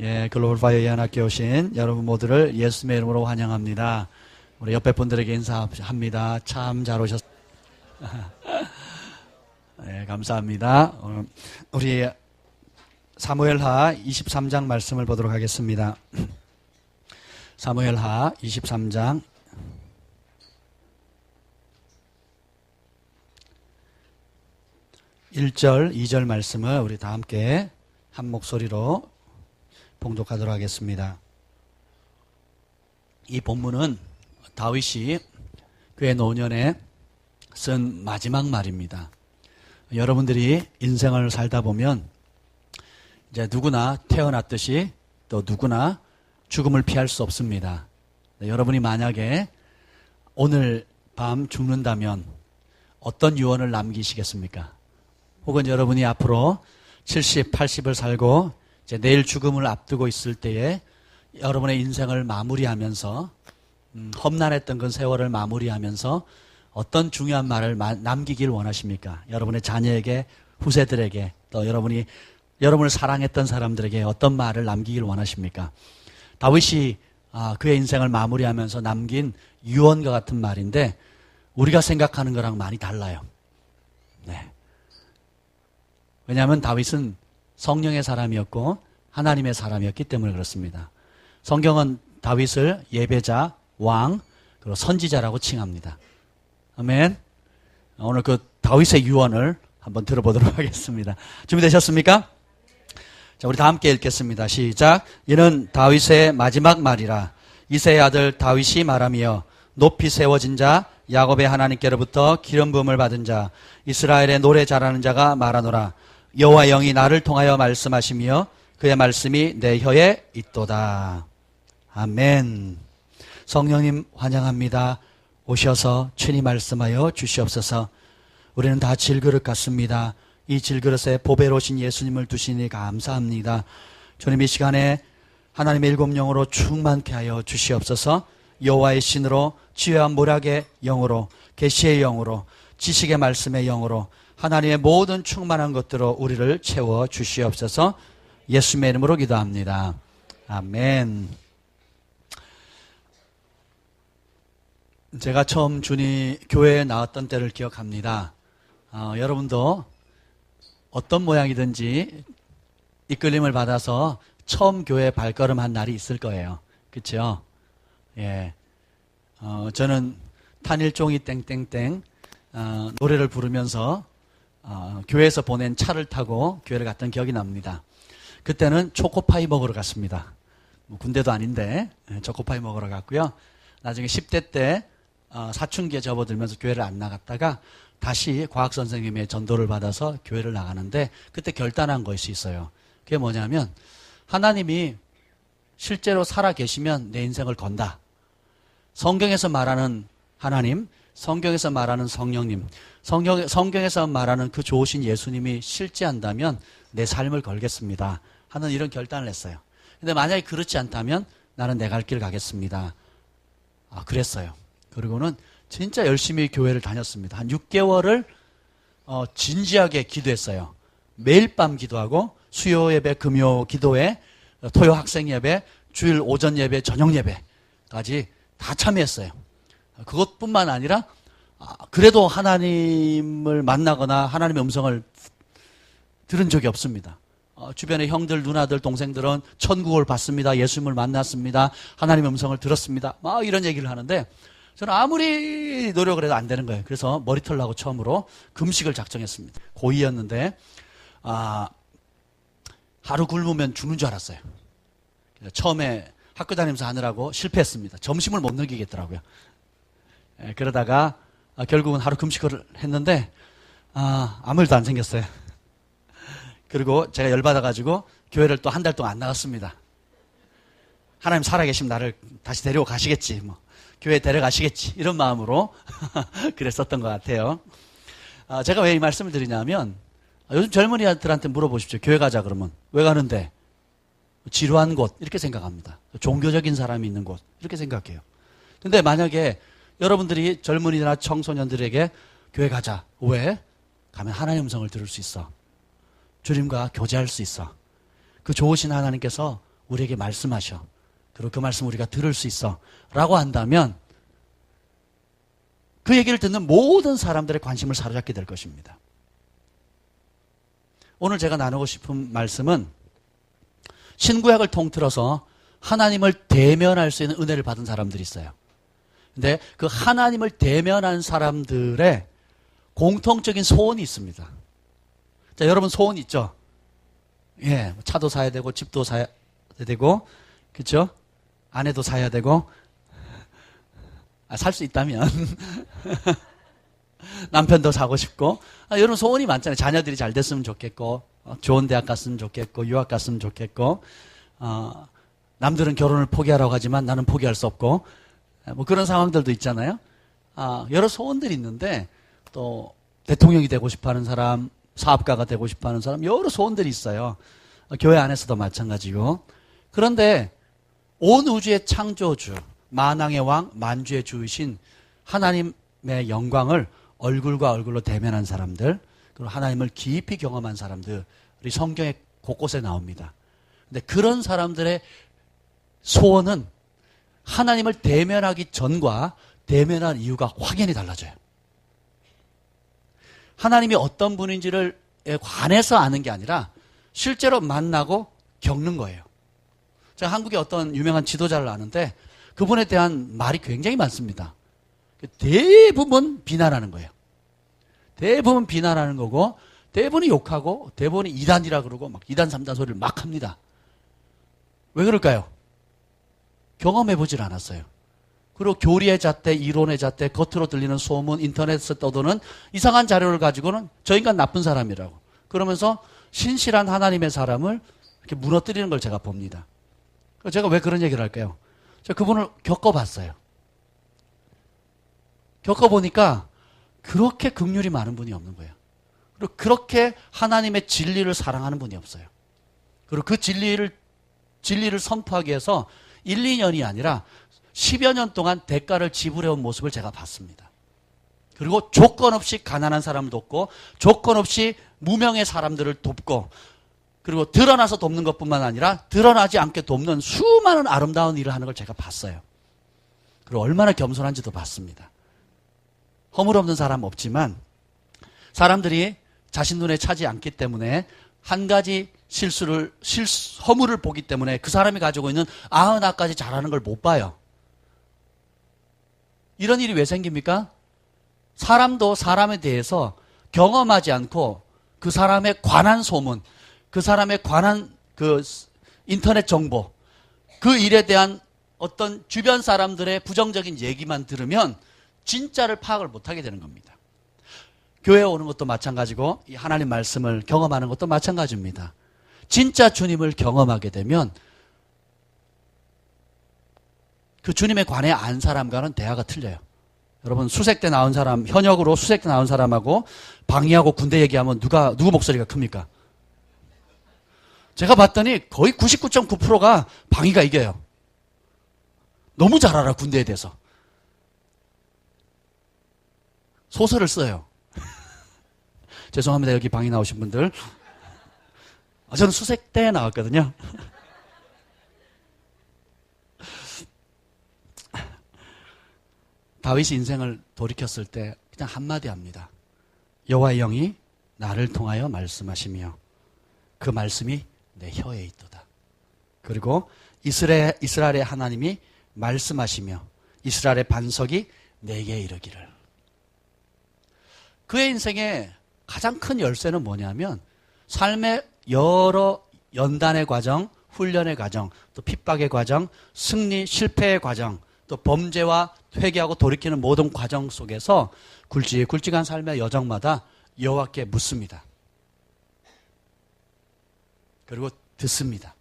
예, 글로벌 파이어 예언학교에 오신 여러분 모두를 예수님의 이름으로 환영합니다. 우리 옆에 분들에게 인사합니다. 참 잘 오셨. 예, 감사합니다. 우리 사무엘하 23장 말씀을 보도록 하겠습니다. 사무엘하 23장 1절, 2절 말씀을 우리 다 함께 한 목소리로 봉독하도록 하겠습니다. 이 본문은 다윗이 그의 노년에 쓴 마지막 말입니다. 여러분들이 인생을 살다 보면 이제 누구나 태어났듯이 또 누구나 죽음을 피할 수 없습니다. 여러분이 만약에 오늘 밤 죽는다면 어떤 유언을 남기시겠습니까? 혹은 여러분이 앞으로 70, 80을 살고 이제 내일 죽음을 앞두고 있을 때에 여러분의 인생을 마무리하면서 험난했던 그 세월을 마무리하면서 어떤 중요한 말을 남기길 원하십니까? 여러분의 자녀에게, 후세들에게, 또 여러분을 사랑했던 사람들에게 어떤 말을 남기길 원하십니까? 다윗이 그의 인생을 마무리하면서 남긴 유언과 같은 말인데 우리가 생각하는 거랑 많이 달라요. 네. 왜냐하면 다윗은 성령의 사람이었고 하나님의 사람이었기 때문에 그렇습니다. 성경은 다윗을 예배자, 왕, 그리고 선지자라고 칭합니다. 아멘. 오늘 그 다윗의 유언을 한번 들어보도록 하겠습니다. 준비되셨습니까? 자, 우리 다 함께 읽겠습니다. 시작. 이는 다윗의 마지막 말이라. 이새의 아들 다윗이 말하며 높이 세워진 자, 야곱의 하나님께로부터 기름 부음을 받은 자, 이스라엘의 노래 잘하는 자가 말하노라. 여호와 영이 나를 통하여 말씀하시며 그의 말씀이 내 혀에 있도다. 아멘. 성령님 환영합니다. 오셔서 친히 말씀하여 주시옵소서. 우리는 다 질그릇 같습니다. 이 질그릇에 보배로우신 예수님을 두시니 감사합니다. 주님 이 시간에 하나님의 일곱 영으로 충만케 하여 주시옵소서. 여호와의 신으로 지혜와 모략의 영으로 계시의 영으로 지식의 말씀의 영으로 하나님의 모든 충만한 것들로 우리를 채워 주시옵소서. 예수님의 이름으로 기도합니다. 아멘. 제가 처음 교회에 나왔던 때를 기억합니다. 여러분도 어떤 모양이든지 이끌림을 받아서 처음 교회에 발걸음한 날이 있을 거예요. 그렇죠? 예. 저는 탄일종이 땡땡땡 노래를 부르면서 교회에서 보낸 차를 타고 교회를 갔던 기억이 납니다. 그때는 초코파이 먹으러 갔습니다. 군대도 아닌데 초코파이 먹으러 갔고요. 나중에 10대 때 사춘기에 접어들면서 교회를 안 나갔다가 다시 과학선생님의 전도를 받아서 교회를 나가는데 그때 결단한 것이 있어요. 그게 뭐냐면 하나님이 실제로 살아 계시면 내 인생을 건다. 성경에서 말하는 하나님, 성경에서 말하는 성령님, 성경에서 말하는 그 좋으신 예수님이 실제한다면 내 삶을 걸겠습니다 하는 이런 결단을 했어요. 근데 만약에 그렇지 않다면 나는 내 갈 길 가겠습니다. 그랬어요. 그리고는 진짜 열심히 교회를 다녔습니다. 한 6개월을 진지하게 기도했어요. 매일 밤 기도하고 수요 예배, 금요 기도회, 토요 학생 예배, 주일 오전 예배, 저녁 예배까지 다 참여했어요. 그것뿐만 아니라 그래도 하나님을 만나거나 하나님의 음성을 들은 적이 없습니다. 주변의 형들, 누나들, 동생들은 천국을 봤습니다. 예수님을 만났습니다. 하나님의 음성을 들었습니다. 막 이런 얘기를 하는데 저는 아무리 노력을 해도 안 되는 거예요. 그래서 머리털 나고 처음으로 금식을 작정했습니다. 고2였는데 하루 굶으면 죽는 줄 알았어요. 처음에 학교 다니면서 하느라고 실패했습니다. 점심을 못 넘기겠더라고요. 그러다가 결국은 하루 금식을 했는데 아무 일도 안 생겼어요. 그리고 제가 열받아가지고 교회를 또 한 달 동안 안 나갔습니다. 하나님 살아계시면 나를 다시 데리고 가시겠지, 교회에 데려가시겠지, 이런 마음으로 그랬었던 것 같아요. 제가 왜 이 말씀을 드리냐면 요즘 젊은이들한테 물어보십시오. 교회 가자 그러면 왜 가는데? 지루한 곳 이렇게 생각합니다. 종교적인 사람이 있는 곳 이렇게 생각해요. 근데 만약에 여러분들이 젊은이나 청소년들에게 교회 가자. 왜? 가면 하나님의 음성을 들을 수 있어. 주님과 교제할 수 있어. 그 좋으신 하나님께서 우리에게 말씀하셔. 그리고 그 말씀 우리가 들을 수 있어. 라고 한다면 그 얘기를 듣는 모든 사람들의 관심을 사로잡게 될 것입니다. 오늘 제가 나누고 싶은 말씀은 신구약을 통틀어서 하나님을 대면할 수 있는 은혜를 받은 사람들이 있어요. 근데 그 하나님을 대면한 사람들의 공통적인 소원이 있습니다. 자, 여러분 소원 있죠? 예, 차도 사야 되고 집도 사야 되고 그렇죠? 아내도 사야 되고 살 수 있다면 남편도 사고 싶고 여러분 소원이 많잖아요. 자녀들이 잘 됐으면 좋겠고 좋은 대학 갔으면 좋겠고 유학 갔으면 좋겠고 남들은 결혼을 포기하라고 하지만 나는 포기할 수 없고 뭐 그런 상황들도 있잖아요. 여러 소원들이 있는데 또 대통령이 되고 싶어하는 사람, 사업가가 되고 싶어하는 사람 여러 소원들이 있어요. 교회 안에서도 마찬가지고. 그런데 온 우주의 창조주, 만왕의 왕, 만주의 주이신 하나님의 영광을 얼굴과 얼굴로 대면한 사람들, 그리고 하나님을 깊이 경험한 사람들이 성경에 곳곳에 나옵니다. 근데 그런 사람들의 소원은 하나님을 대면하기 전과 대면한 이유가 확연히 달라져요. 하나님이 어떤 분인지를 관해서 아는 게 아니라 실제로 만나고 겪는 거예요. 제가 한국의 어떤 유명한 지도자를 아는데 그분에 대한 말이 굉장히 많습니다. 대부분 비난하는 거예요. 대부분 비난하는 거고 대부분이 욕하고 대부분이 이단이라 그러고 막 이단 3단 소리를 막 합니다. 왜 그럴까요? 경험해보질 않았어요. 그리고 교리의 잣대, 이론의 잣대, 겉으로 들리는 소문, 인터넷에서 떠도는 이상한 자료를 가지고는 저 인간 나쁜 사람이라고 그러면서 신실한 하나님의 사람을 이렇게 무너뜨리는 걸 제가 봅니다. 제가 왜 그런 얘기를 할까요? 제가 그분을 겪어봤어요. 겪어보니까 그렇게 긍휼이 많은 분이 없는 거예요. 그리고 그렇게 하나님의 진리를 사랑하는 분이 없어요. 그리고 그 진리를 선포하기 위해서 1, 2년이 아니라 10여 년 동안 대가를 지불해온 모습을 제가 봤습니다. 그리고 조건 없이 가난한 사람을 돕고 조건 없이 무명의 사람들을 돕고 그리고 드러나서 돕는 것뿐만 아니라 드러나지 않게 돕는 수많은 아름다운 일을 하는 걸 제가 봤어요. 그리고 얼마나 겸손한지도 봤습니다. 허물없는 사람 없지만 사람들이 자신 눈에 차지 않기 때문에 한 가지 허물을 보기 때문에 그 사람이 가지고 있는 90가지 잘하는 걸 못 봐요. 이런 일이 왜 생깁니까? 사람도 사람에 대해서 경험하지 않고 그 사람에 관한 소문, 그 사람에 관한 그 인터넷 정보, 그 일에 대한 어떤 주변 사람들의 부정적인 얘기만 들으면 진짜를 파악을 못하게 되는 겁니다. 교회에 오는 것도 마찬가지고 이 하나님 말씀을 경험하는 것도 마찬가지입니다. 진짜 주님을 경험하게 되면 그 주님에 관해 안 사람과는 대화가 틀려요. 여러분 수색대 나온 사람, 현역으로 수색대 나온 사람하고 방위하고 군대 얘기하면 누구 목소리가 큽니까? 제가 봤더니 거의 99.9%가 방위가 이겨요. 너무 잘 알아 군대에 대해서. 소설을 써요. 죄송합니다. 여기 방위 나오신 분들. 저는 수색대에 나왔거든요. 다윗이 인생을 돌이켰을 때 그냥 한마디 합니다. 여호와의 영이 나를 통하여 말씀하시며 그 말씀이 내 혀에 있도다. 그리고 이스라엘의 하나님이 말씀하시며 이스라엘의 반석이 내게 이르기를. 그의 인생의 가장 큰 열쇠는 뭐냐면 삶의 여러 연단의 과정, 훈련의 과정, 또 핍박의 과정, 승리, 실패의 과정, 또 범죄와 회개하고 돌이키는 모든 과정 속에서 굵직굵직한 삶의 여정마다 여호와께 묻습니다. 그리고 듣습니다.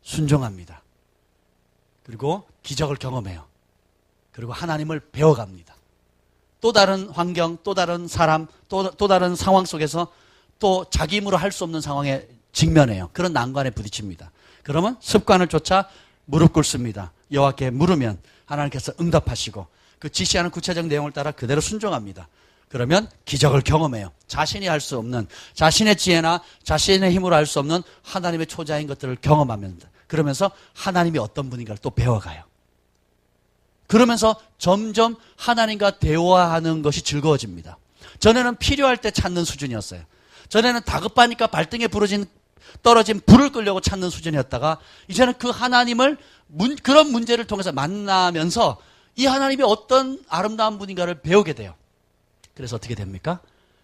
순종합니다. 그리고 기적을 경험해요. 그리고 하나님을 배워갑니다. 또 다른 환경, 또 다른 사람, 또 다른 상황 속에서 또 자기 힘으로 할 수 없는 상황에 직면해요. 그런 난관에 부딪힙니다. 그러면 습관을 쫓아 무릎 꿇습니다. 여호와께 물으면 하나님께서 응답하시고 그 지시하는 구체적 내용을 따라 그대로 순종합니다. 그러면 기적을 경험해요. 자신이 할 수 없는, 자신의 지혜나 자신의 힘으로 할 수 없는 하나님의 초자인 것들을 경험하면 그러면서 하나님이 어떤 분인가를 또 배워가요. 그러면서 점점 하나님과 대화하는 것이 즐거워집니다. 전에는 필요할 때 찾는 수준이었어요. 전에는 다급하니까 발등에 떨어진 불을 끌려고 찾는 수준이었다가 이제는 그 하나님을 그런 문제를 통해서 만나면서 이 하나님이 어떤 아름다운 분인가를 배우게 돼요. 그래서 어떻게 됩니까?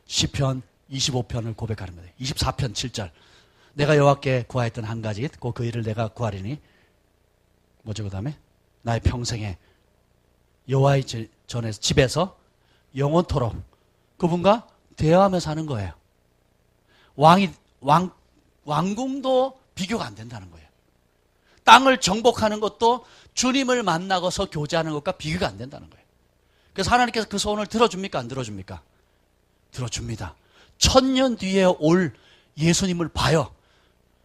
시편 25편을 고백하는 거예요. 24편 7절. 내가 여호와께 구하였던 한 가지 곧 그 일을 내가 구하리니 뭐죠 그 다음에? 나의 평생에 여호와의 전에서 집에서 영원토록 그분과 대화하며 사는 거예요. 왕궁도 비교가 안 된다는 거예요. 땅을 정복하는 것도 주님을 만나고서 교제하는 것과 비교가 안 된다는 거예요. 그래서 하나님께서 그 소원을 들어줍니까? 안 들어줍니까? 들어줍니다. 1000년 뒤에 올 예수님을 봐요.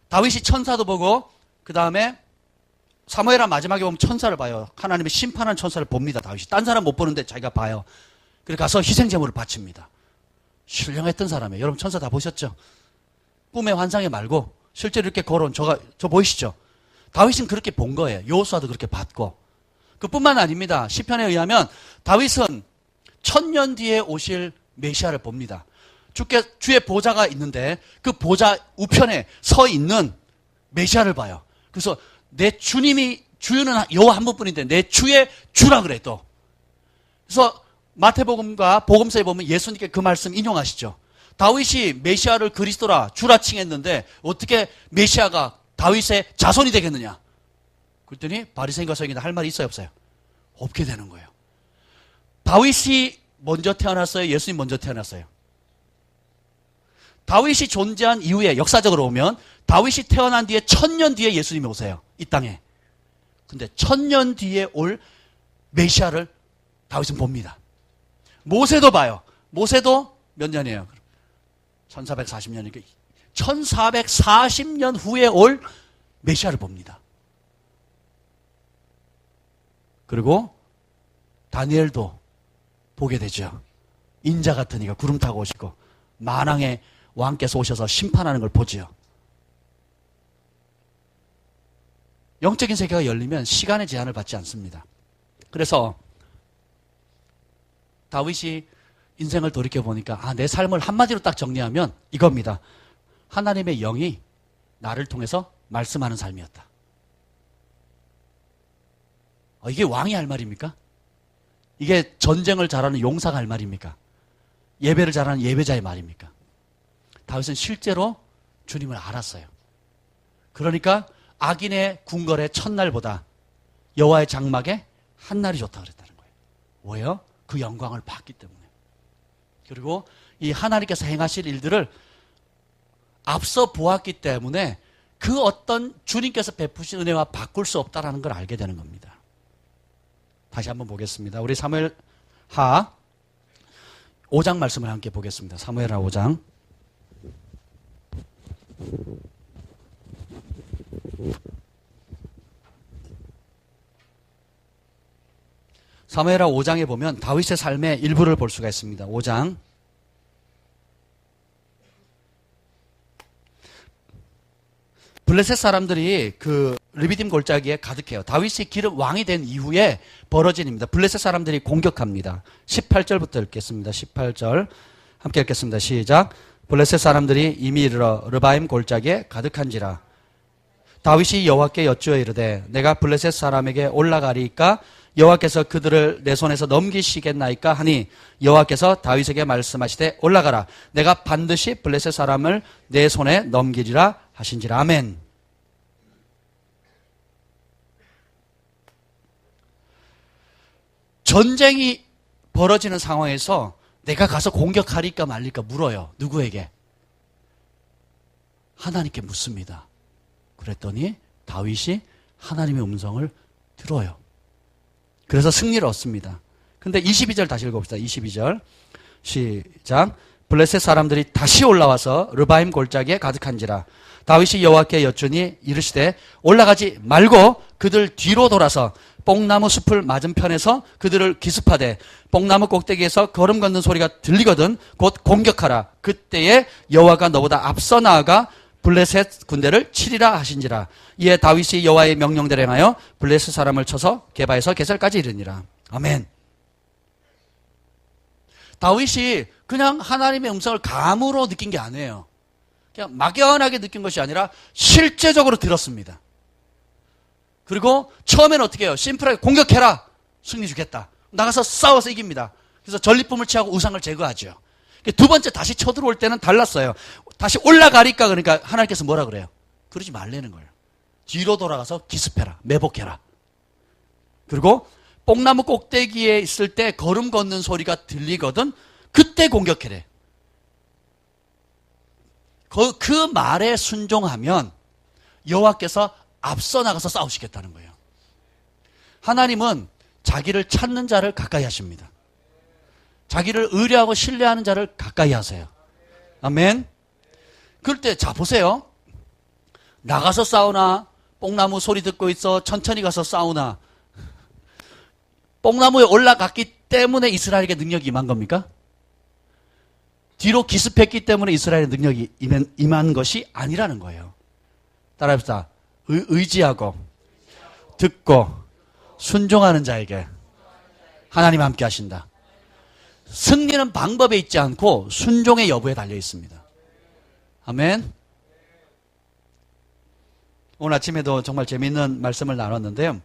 다윗이 천사도 보고 그 다음에 사무엘하 마지막에 보면 천사를 봐요. 하나님의 심판한 천사를 봅니다. 다윗이. 딴 사람 못 보는데 자기가 봐요. 그래 가서 희생제물을 바칩니다. 신령했던 사람이에요. 여러분 천사 다 보셨죠? 꿈의 환상에 말고 실제로 이렇게 걸어온 저 보이시죠? 다윗은 그렇게 본 거예요. 여호수아도 그렇게 봤고. 그뿐만 아닙니다. 시편에 의하면 다윗은 1000년 뒤에 오실 메시아를 봅니다. 주의 보좌가 있는데 그 보좌 우편에 서 있는 메시아를 봐요. 그래서 내 주님이 주유는 여호와 한 분뿐인데 내 주의 주라 그래 또. 그래서 마태복음과 복음서에 보면 예수님께 그 말씀 인용하시죠. 다윗이 메시아를 그리스도라 주라 칭했는데 어떻게 메시아가 다윗의 자손이 되겠느냐? 그랬더니 바리새인과 서기관들 할 말이 있어요 없어요? 없게 되는 거예요. 다윗이 먼저 태어났어요? 예수님 먼저 태어났어요? 다윗이 존재한 이후에 역사적으로 보면 다윗이 태어난 뒤에 1000년 뒤에 예수님이 오세요. 이 땅에. 근데 1000년 뒤에 올 메시아를 다윗은 봅니다. 모세도 봐요. 모세도 몇 년이에요? 1440년이니까 1440년 후에 올 메시아를 봅니다. 그리고 다니엘도 보게 되죠. 인자 같은 이가 구름 타고 오시고 만왕의 왕께서 오셔서 심판하는 걸 보지요. 영적인 세계가 열리면 시간의 제한을 받지 않습니다. 그래서 다윗이 인생을 돌이켜보니까 내 삶을 한마디로 딱 정리하면 이겁니다. 하나님의 영이 나를 통해서 말씀하는 삶이었다. 이게 왕이 할 말입니까? 이게 전쟁을 잘하는 용사가 할 말입니까? 예배를 잘하는 예배자의 말입니까? 다윗은 실제로 주님을 알았어요. 그러니까 악인의 궁궐의 첫날보다 여호와의 장막에 한날이 좋다 그랬다는 거예요. 왜요? 그 영광을 봤기 때문에. 그리고 이 하나님께서 행하실 일들을 앞서 보았기 때문에 그 어떤 주님께서 베푸신 은혜와 바꿀 수 없다는 걸 알게 되는 겁니다. 다시 한번 보겠습니다. 우리 사무엘하 5장 말씀을 함께 보겠습니다. 사무엘하 5장. 사무엘하 5장에 보면 다윗의 삶의 일부를 볼 수가 있습니다. 5장. 블레셋 사람들이 그 르비딤 골짜기에 가득해요. 다윗이 기름 왕이 된 이후에 벌어진 일입니다. 블레셋 사람들이 공격합니다. 18절부터 읽겠습니다. 18절 함께 읽겠습니다. 시작. 블레셋 사람들이 이미 이르러 르바임 골짜기에 가득한지라. 다윗이 여호와께 여쭈어 이르되 내가 블레셋 사람에게 올라가리이까 여호와께서 그들을 내 손에서 넘기시겠나이까 하니 여호와께서 다윗에게 말씀하시되 올라가라. 내가 반드시 블레셋 사람을 내 손에 넘기리라 하신지라. 아멘. 전쟁이 벌어지는 상황에서 내가 가서 공격하리까 말리까 물어요. 누구에게? 하나님께 묻습니다. 그랬더니 다윗이 하나님의 음성을 들어요. 그래서 승리를 얻습니다. 근데 22절 다시 읽어봅시다. 22절 시작. 블레셋 사람들이 다시 올라와서 르바임 골짜기에 가득한지라. 다윗이 여호와께 여쭈니 이르시되 올라가지 말고 그들 뒤로 돌아서 뽕나무 숲을 맞은편에서 그들을 기습하되 뽕나무 꼭대기에서 걸음 걷는 소리가 들리거든 곧 공격하라. 그때에 여호와가 너보다 앞서 나아가 블레셋 군대를 치리라 하신지라. 이에 다윗이 여호와의 명령대로 행하여 블레셋 사람을 쳐서 게바에서 게셀까지 이르니라. 아멘. 다윗이 그냥 하나님의 음성을 감으로 느낀 게 아니에요. 그냥 막연하게 느낀 것이 아니라 실제적으로 들었습니다. 그리고 처음에는 어떻게 해요? 심플하게 공격해라. 승리 주겠다. 나가서 싸워서 이깁니다. 그래서 전리품을 취하고 우상을 제거하죠. 두 번째 다시 쳐들어올 때는 달랐어요. 다시 올라가니까 그러니까 하나님께서 뭐라 그래요? 그러지 말라는 거예요. 뒤로 돌아가서 기습해라. 매복해라. 그리고 뽕나무 꼭대기에 있을 때 걸음 걷는 소리가 들리거든. 그때 공격해래. 그 말에 순종하면 여호와께서 앞서 나가서 싸우시겠다는 거예요. 하나님은 자기를 찾는 자를 가까이 하십니다. 자기를 의뢰하고 신뢰하는 자를 가까이 하세요. 아멘. 그럴 때 자 보세요. 나가서 싸우나 뽕나무 소리 듣고 있어 천천히 가서 싸우나. 뽕나무에 올라갔기 때문에 이스라엘에게 능력이 임한 겁니까? 뒤로 기습했기 때문에 이스라엘의 능력이 임한 것이 아니라는 거예요. 따라합시다. 의지하고 듣고 순종하는 자에게 하나님 함께 하신다. 승리는 방법에 있지 않고 순종의 여부에 달려 있습니다. 아멘. 오늘 아침에도 정말 재미있는 말씀을 나눴는데요.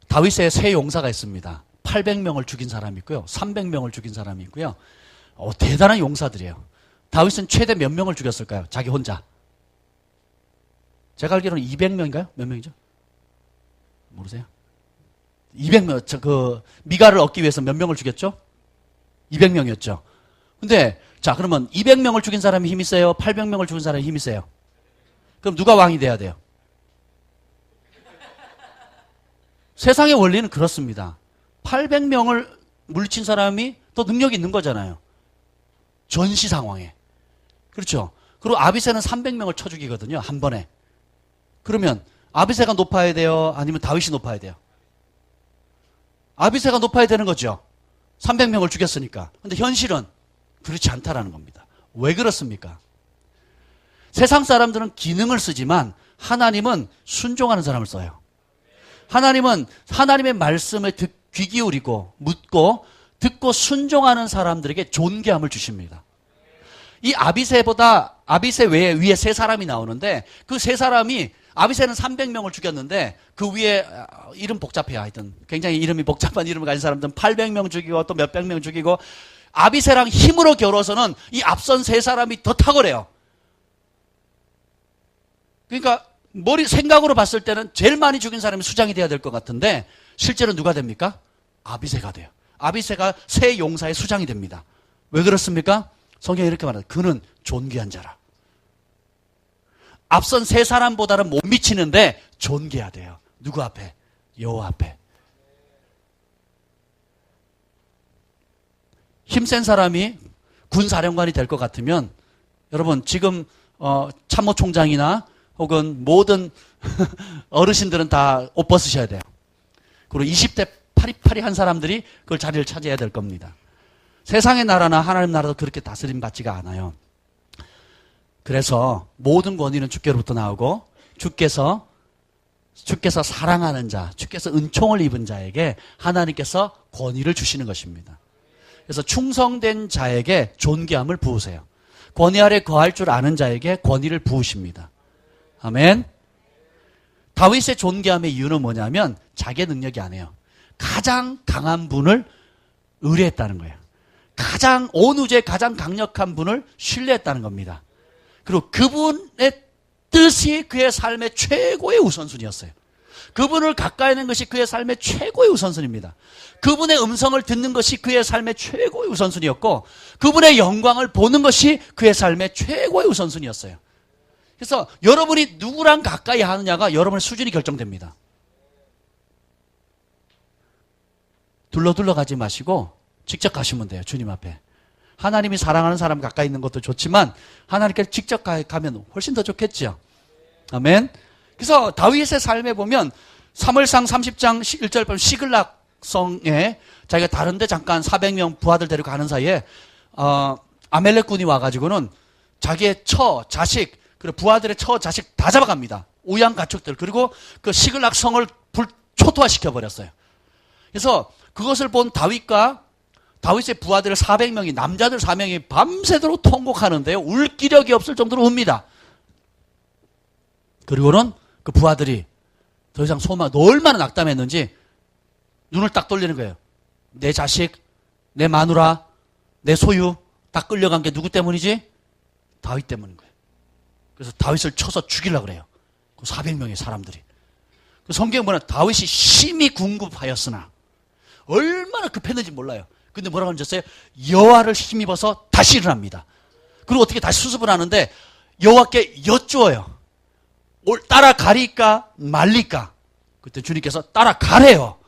다윗의 세 용사가 있습니다. 800명을 죽인 사람이 있고요. 300명을 죽인 사람이 있고요. 대단한 용사들이에요. 다윗은 최대 몇 명을 죽였을까요? 자기 혼자. 제가 알기로는 200명인가요? 몇 명이죠? 모르세요? 200명, 미가를 얻기 위해서 몇 명을 죽였죠? 200명이었죠. 근데, 자, 그러면 200명을 죽인 사람이 힘이 세요? 800명을 죽인 사람이 힘이 세요? 그럼 누가 왕이 돼야 돼요? 세상의 원리는 그렇습니다. 800명을 물리친 사람이 더 능력이 있는 거잖아요. 전시 상황에. 그렇죠. 그리고 아비새는 300명을 쳐 죽이거든요. 한 번에. 그러면 아비새가 높아야 돼요? 아니면 다윗이 높아야 돼요? 아비새가 높아야 되는 거죠. 300명을 죽였으니까. 근데 현실은 그렇지 않다라는 겁니다. 왜 그렇습니까? 세상 사람들은 기능을 쓰지만 하나님은 순종하는 사람을 써요. 하나님은 하나님의 말씀에 귀 기울이고 묻고 듣고 순종하는 사람들에게 존귀함을 주십니다. 이 아비새 외에 위에 세 사람이 나오는데 그 세 사람이 아비새는 300명을 죽였는데 그 위에 이름 복잡해요. 하여튼 굉장히 이름이 복잡한 이름을 가진 사람들은 800명 죽이고 또 몇백 명 죽이고 아비새랑 힘으로 겨뤄서는 이 앞선 세 사람이 더 탁월해요. 그러니까 생각으로 봤을 때는 제일 많이 죽인 사람이 수장이 돼야 될 것 같은데 실제로 누가 됩니까? 아비새가 돼요. 아비새가 세 용사의 수장이 됩니다. 왜 그렇습니까? 성경이 이렇게 말합니다. 그는 존귀한 자라. 앞선 세 사람보다는 못 미치는데 존귀해야 돼요. 누구 앞에? 여호와 앞에. 힘센 사람이 군사령관이 될 것 같으면 여러분 지금 참모총장이나 혹은 모든 어르신들은 다 옷 벗으셔야 돼요. 그리고 20대 파리파리한 사람들이 그걸 자리를 차지해야 될 겁니다. 세상의 나라나 하나님 나라도 그렇게 다스림 받지가 않아요. 그래서 모든 권위는 주께로부터 나오고 주께서 사랑하는 자, 주께서 은총을 입은 자에게 하나님께서 권위를 주시는 것입니다. 그래서 충성된 자에게 존귀함을 부으세요. 권위 아래 거할 줄 아는 자에게 권위를 부으십니다. 아멘. 다윗의 존귀함의 이유는 뭐냐면 자기의 능력이 아니에요. 가장 강한 분을 의뢰했다는 거예요. 온 우주의 가장 강력한 분을 신뢰했다는 겁니다. 그리고 그분의 뜻이 그의 삶의 최고의 우선순위였어요. 그분을 가까이 하는 것이 그의 삶의 최고의 우선순위입니다. 그분의 음성을 듣는 것이 그의 삶의 최고의 우선순위였고 그분의 영광을 보는 것이 그의 삶의 최고의 우선순위였어요. 그래서 여러분이 누구랑 가까이 하느냐가 여러분의 수준이 결정됩니다. 둘러둘러 가지 마시고 직접 가시면 돼요. 주님 앞에. 하나님이 사랑하는 사람 가까이 있는 것도 좋지만 하나님께 직접 가면 훨씬 더 좋겠죠. 아멘. 그래서 다윗의 삶에 보면 사무엘상 30장 1절 보면 시글락성에 자기가 다른데 잠깐 400명 부하들 데리고 가는 사이에 아멜렉 군이 와가지고는 자기의 자식, 그리고 부하들의 자식 다 잡아갑니다. 우양가축들. 그리고 그 시글락 성을 초토화시켜 버렸어요. 그래서 그것을 본 다윗의 부하들 400명이, 남자들 4명이 밤새도록 통곡하는데요. 울 기력이 없을 정도로 웁니다. 그리고는 그 부하들이 더 이상 얼마나 낙담했는지 눈을 딱 돌리는 거예요. 내 자식, 내 마누라, 내 소유 다 끌려간 게 누구 때문이지? 다윗 때문인 거예요. 그래서 다윗을 쳐서 죽이려고 그래요. 그 400명의 사람들이. 그 성경에 보면 다윗이 심히 궁급하였으나 얼마나 급했는지 몰라요. 근데 뭐라고 하셨어요? 여호와를 힘입어서 다시 일어납니다. 그리고 어떻게 다시 수습을 하는데 여호와께 여쭈어요. 따라가리까 말리까? 그때 주님께서 따라가래요.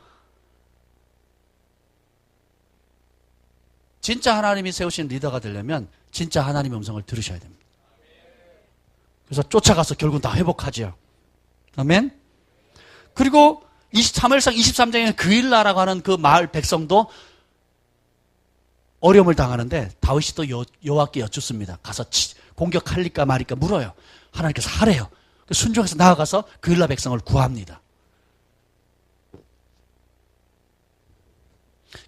진짜 하나님이 세우신 리더가 되려면 진짜 하나님의 음성을 들으셔야 됩니다. 그래서 쫓아가서 결국은 다 회복하지요. 아멘? 그리고 사무엘상 23장에는 그일라라고 하는 그 마을 백성도 어려움을 당하는데 다윗이 또 여호와께 여쭙습니다. 가서 공격할리까 말일까 물어요. 하나님께서 하래요. 순종해서 나아가서 그일라 백성을 구합니다.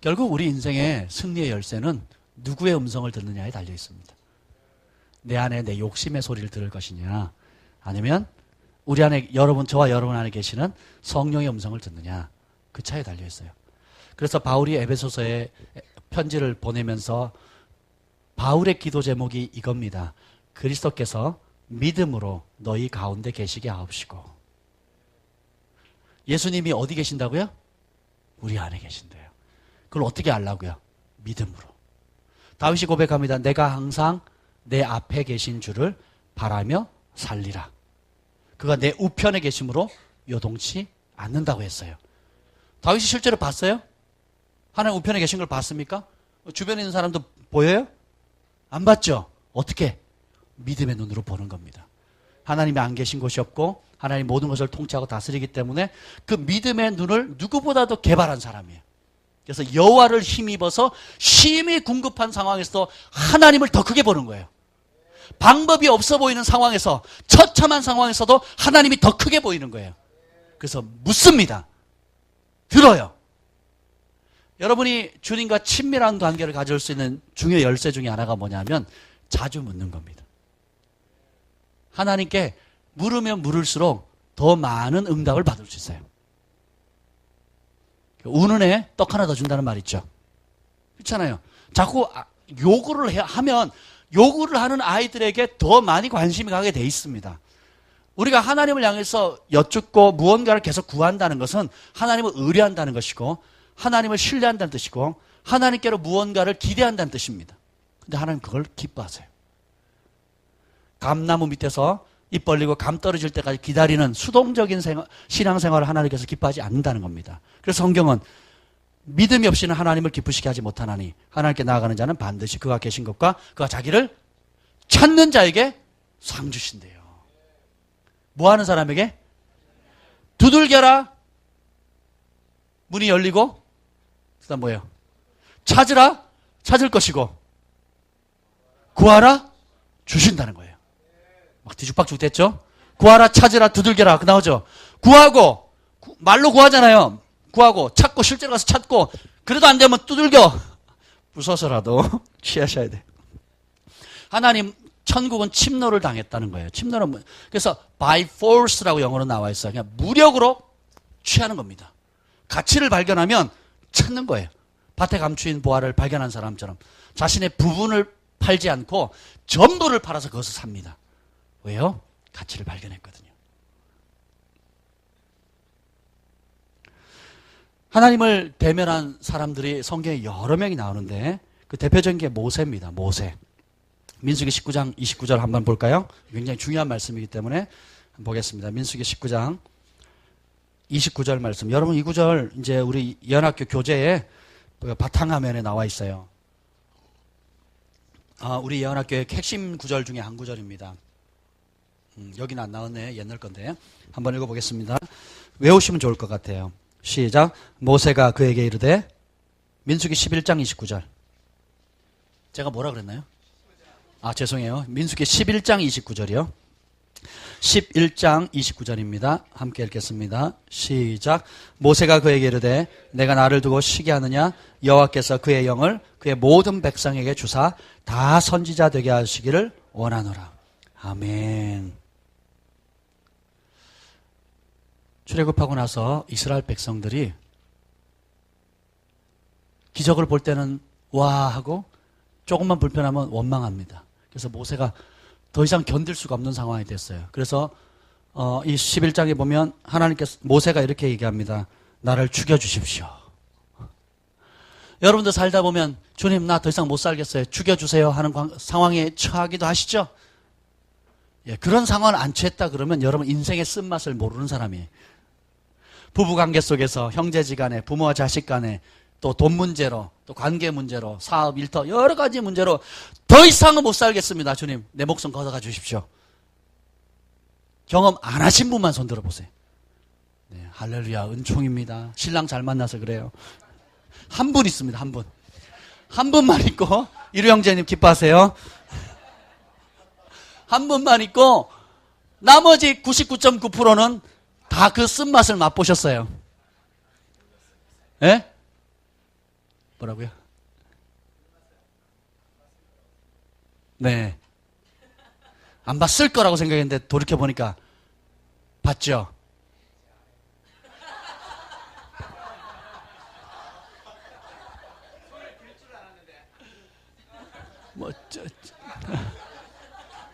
결국 우리 인생의 승리의 열쇠는 누구의 음성을 듣느냐에 달려 있습니다. 내 안에 내 욕심의 소리를 들을 것이냐, 아니면 우리 안에 저와 여러분 안에 계시는 성령의 음성을 듣느냐, 그 차에 달려 있어요. 그래서 바울이 에베소서에 편지를 보내면서 바울의 기도 제목이 이겁니다. 그리스도께서 믿음으로 너희 가운데 계시게 하옵시고. 예수님이 어디 계신다고요? 우리 안에 계신대요. 그걸 어떻게 알라고요? 믿음으로. 다윗이 고백합니다. 내가 항상 내 앞에 계신 주를 바라며 살리라. 그가 내 우편에 계심으로 요동치 않는다고 했어요. 다윗이 실제로 봤어요? 하나님 우편에 계신 걸 봤습니까? 주변에 있는 사람도 보여요? 안 봤죠? 어떻게? 믿음의 눈으로 보는 겁니다. 하나님이 안 계신 곳이 없고 하나님 모든 것을 통치하고 다스리기 때문에 그 믿음의 눈을 누구보다도 개발한 사람이에요. 그래서 여호와를 힘입어서 심히 궁급한 상황에서 하나님을 더 크게 보는 거예요. 방법이 없어 보이는 상황에서, 처참한 상황에서도 하나님이 더 크게 보이는 거예요. 그래서 묻습니다. 들어요. 여러분이 주님과 친밀한 관계를 가질 수 있는 중요한 열쇠 중에 하나가 뭐냐면 자주 묻는 겁니다. 하나님께 물으면 물을수록 더 많은 응답을 받을 수 있어요. 우는 애 떡 하나 더 준다는 말 있죠. 그렇잖아요. 자꾸 요구를 하면 요구를 하는 아이들에게 더 많이 관심이 가게 돼 있습니다. 우리가 하나님을 향해서 여쭙고 무언가를 계속 구한다는 것은 하나님을 의뢰한다는 것이고 하나님을 신뢰한다는 뜻이고 하나님께로 무언가를 기대한다는 뜻입니다. 근데 하나님 그걸 기뻐하세요. 감나무 밑에서 입 벌리고 감 떨어질 때까지 기다리는 수동적인 신앙생활을 하나님께서 기뻐하지 않는다는 겁니다. 그래서 성경은 믿음이 없이는 하나님을 기쁘시게 하지 못하나니 하나님께 나아가는 자는 반드시 그가 계신 것과 그가 자기를 찾는 자에게 상 주신대요. 뭐 하는 사람에게? 두들겨라 문이 열리고, 그다음 뭐예요? 찾으라 찾을 것이고, 구하라 주신다는 거예요. 막 뒤죽박죽 됐죠? 구하라 찾으라 두들겨라 그 나오죠? 구하고, 말로 구하잖아요. 구하고 찾고 실제로 가서 찾고, 그래도 안 되면 두들겨 부숴서라도 취하셔야 돼요. 하나님 천국은 침노를 당했다는 거예요. 침노는 그래서 by force라고 영어로 나와 있어요. 그냥 무력으로 취하는 겁니다. 가치를 발견하면 찾는 거예요. 밭에 감추인 보화를 발견한 사람처럼 자신의 부분을 팔지 않고 전부를 팔아서 그것을 삽니다. 왜요? 가치를 발견했거든요. 하나님을 대면한 사람들이 성경에 여러 명이 나오는데 그 대표적인 게 모세입니다. 모세. 민수기 19장 29절 한번 볼까요? 굉장히 중요한 말씀이기 때문에 보겠습니다. 민수기 19장 29절 말씀. 여러분 이 구절 이제 우리 연합교 교재에 바탕화면에 나와 있어요. 우리 연합교의 핵심 구절 중에 한 구절입니다. 여기는 안 나왔네. 옛날 건데. 한번 읽어보겠습니다. 외우시면 좋을 것 같아요. 시작. 모세가 그에게 이르되, 민수기 11장 29절. 제가 뭐라 그랬나요? 죄송해요. 민수기 11장 29절이요. 11장 29절입니다. 함께 읽겠습니다. 시작. 모세가 그에게 이르되 내가 나를 두고 쉬게 하느냐? 여호와께서 그의 영을 그의 모든 백성에게 주사 다 선지자 되게 하시기를 원하노라. 아멘. 출애굽하고 나서 이스라엘 백성들이 기적을 볼 때는 와 하고 조금만 불편하면 원망합니다. 그래서 모세가 더 이상 견딜 수가 없는 상황이 됐어요. 그래서 이 11장에 보면 하나님께서 모세가 이렇게 얘기합니다. 나를 죽여주십시오. 여러분들 살다 보면 주님 나 더 이상 못 살겠어요. 죽여주세요 하는 상황에 처하기도 하시죠? 예, 그런 상황을 안 취했다 그러면 여러분 인생의 쓴맛을 모르는 사람이에요. 부부관계 속에서 형제지간에 부모와 자식 간에 또 돈 문제로 또 관계 문제로 사업 일터 여러 가지 문제로 더 이상은 못 살겠습니다. 주님 내 목숨 걷어가 주십시오. 경험 안 하신 분만 손 들어보세요. 네, 할렐루야 은총입니다. 신랑 잘 만나서 그래요. 한 분 있습니다. 한 분. 한 분만 있고 이루 형제님 기뻐하세요. 한 분만 있고 나머지 99.9%는 다 그 쓴맛을 맛보셨어요. 예? 뭐라고요? 네. 안 봤을 거라고 생각했는데 돌이켜보니까 봤죠?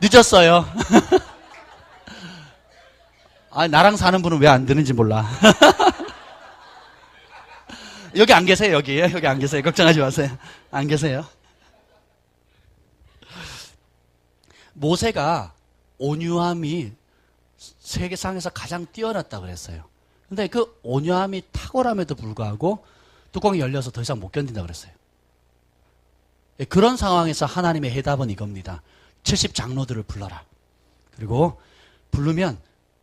늦었어요. 나랑 사는 분은 왜 안 드는지 몰라. 여기 안 계세요, 여기. 여기 안 계세요. 걱정하지 마세요. 안 계세요. 모세가 온유함이 세계상에서 가장 뛰어났다고 그랬어요. 근데 그 온유함이 탁월함에도 불구하고 뚜껑이 열려서 더 이상 못 견딘다고 그랬어요. 그런 상황에서 하나님의 해답은 이겁니다. 70장로들을 불러라. 그리고 부르면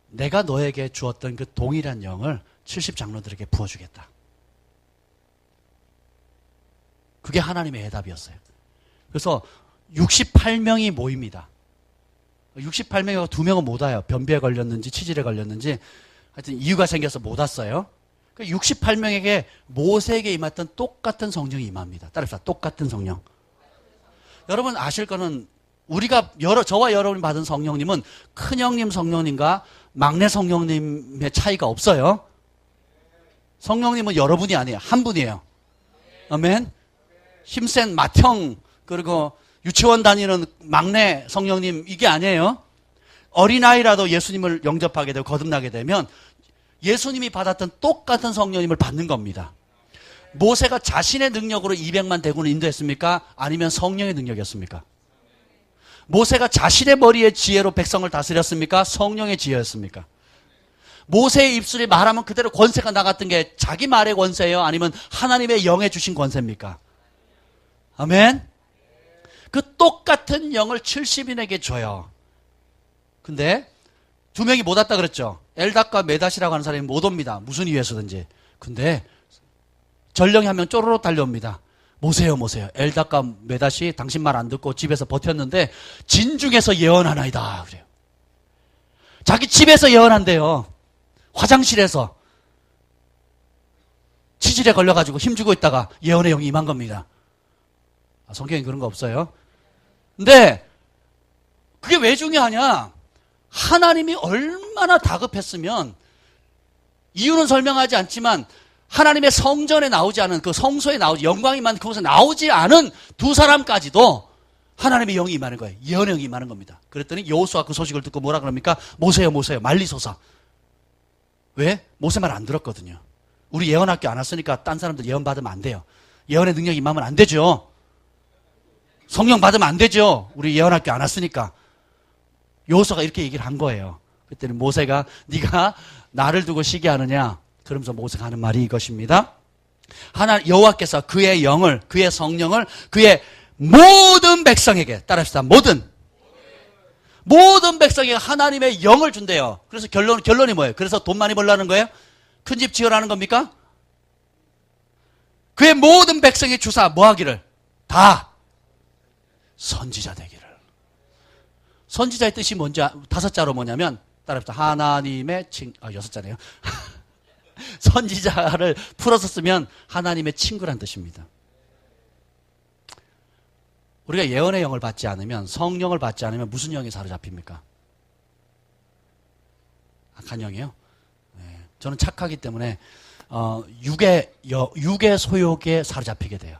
내가 너에게 주었던 그 동일한 영을 70장로들에게 부어주겠다. 그게 하나님의 해답이었어요. 그래서 68명이 모입니다. 68명이고 2명은 못 와요. 변비에 걸렸는지 치질에 걸렸는지 하여튼 이유가 생겨서 못 왔어요. 68명에게 모세에게 임했던 똑같은 성령이 임합니다. 따라합시다. 똑같은 성령. 여러분 아실 거는 우리가 저와 여러분이 받은 성령님은 큰형님 성령님과 막내 성령님의 차이가 없어요. 성령님은 여러분이 아니에요. 한 분이에요. 아멘. 힘센 맏형 그리고 유치원 다니는 막내 성령님 이게 아니에요. 어린아이라도 예수님을 영접하게 되고 거듭나게 되면 예수님이 받았던 똑같은 성령님을 받는 겁니다. 모세가 자신의 능력으로 200만 대군을 인도했습니까? 아니면 성령의 능력이었습니까? 모세가 자신의 머리의 지혜로 백성을 다스렸습니까? 성령의 지혜였습니까? 모세의 입술이 말하면 그대로 권세가 나갔던 게 자기 말의 권세예요? 아니면 하나님의 영에 주신 권세입니까? 아멘? 그 똑같은 영을 70인에게 줘요. 근데 2명이 못 왔다 그랬죠? 엘닷과 메닷이라고 하는 사람이 못 옵니다. 무슨 이유에서든지. 근데 전령이 한 명 쪼로록 달려옵니다. 모세요. 엘닷과 메닷이 당신 말 안 듣고 집에서 버텼는데 진중에서 예언하나이다. 그래요. 자기 집에서 예언한대요. 화장실에서 치질에 걸려가지고 힘주고 있다가 예언의 영이 임한 겁니다. 성경에 그런 거 없어요. 근데 그게 왜 중요하냐? 하나님이 얼마나 다급했으면 이유는 설명하지 않지만 하나님의 성전에 나오지 않은 그 성소에 나오지 영광이만 그곳에 나오지 않은 두 사람까지도 하나님의 영이 임하는 거예요. 예언의 영이 임하는 겁니다. 그랬더니 여호수아 그 소식을 듣고 뭐라 그럽니까? 모세요 말리소서. 왜? 모세 말 안 들었거든요. 우리 예언학교 안 왔으니까 딴 사람들 예언 받으면 안 돼요. 예언의 능력이 임하면 안 되죠. 성령 받으면 안 되죠. 우리 예언학교 안 왔으니까. 여호수아가 이렇게 얘기를 한 거예요. 그때는 모세가 네가 나를 두고 쉬게 하느냐? 그러면서 모세가 하는 말이 이것입니다. 여호와께서 그의 영을, 그의 성령을 그의 모든 백성에게, 따라합시다. 모든 백성에게 하나님의 영을 준대요. 그래서 결론이 뭐예요? 그래서 돈 많이 벌라는 거예요? 큰 집 지으라는 겁니까? 그의 모든 백성의 주사 뭐 하기를? 다 선지자 되기를. 선지자의 뜻이 뭔지 5자로 뭐냐면 따라합시다. 하나님의 6자네요. 선지자를 풀어서 쓰면 하나님의 친구란 뜻입니다. 우리가 예언의 영을 받지 않으면, 성령을 받지 않으면 무슨 영이 사로잡힙니까? 악한 영이요? 네. 저는 착하기 때문에 육의 소욕에 사로잡히게 돼요.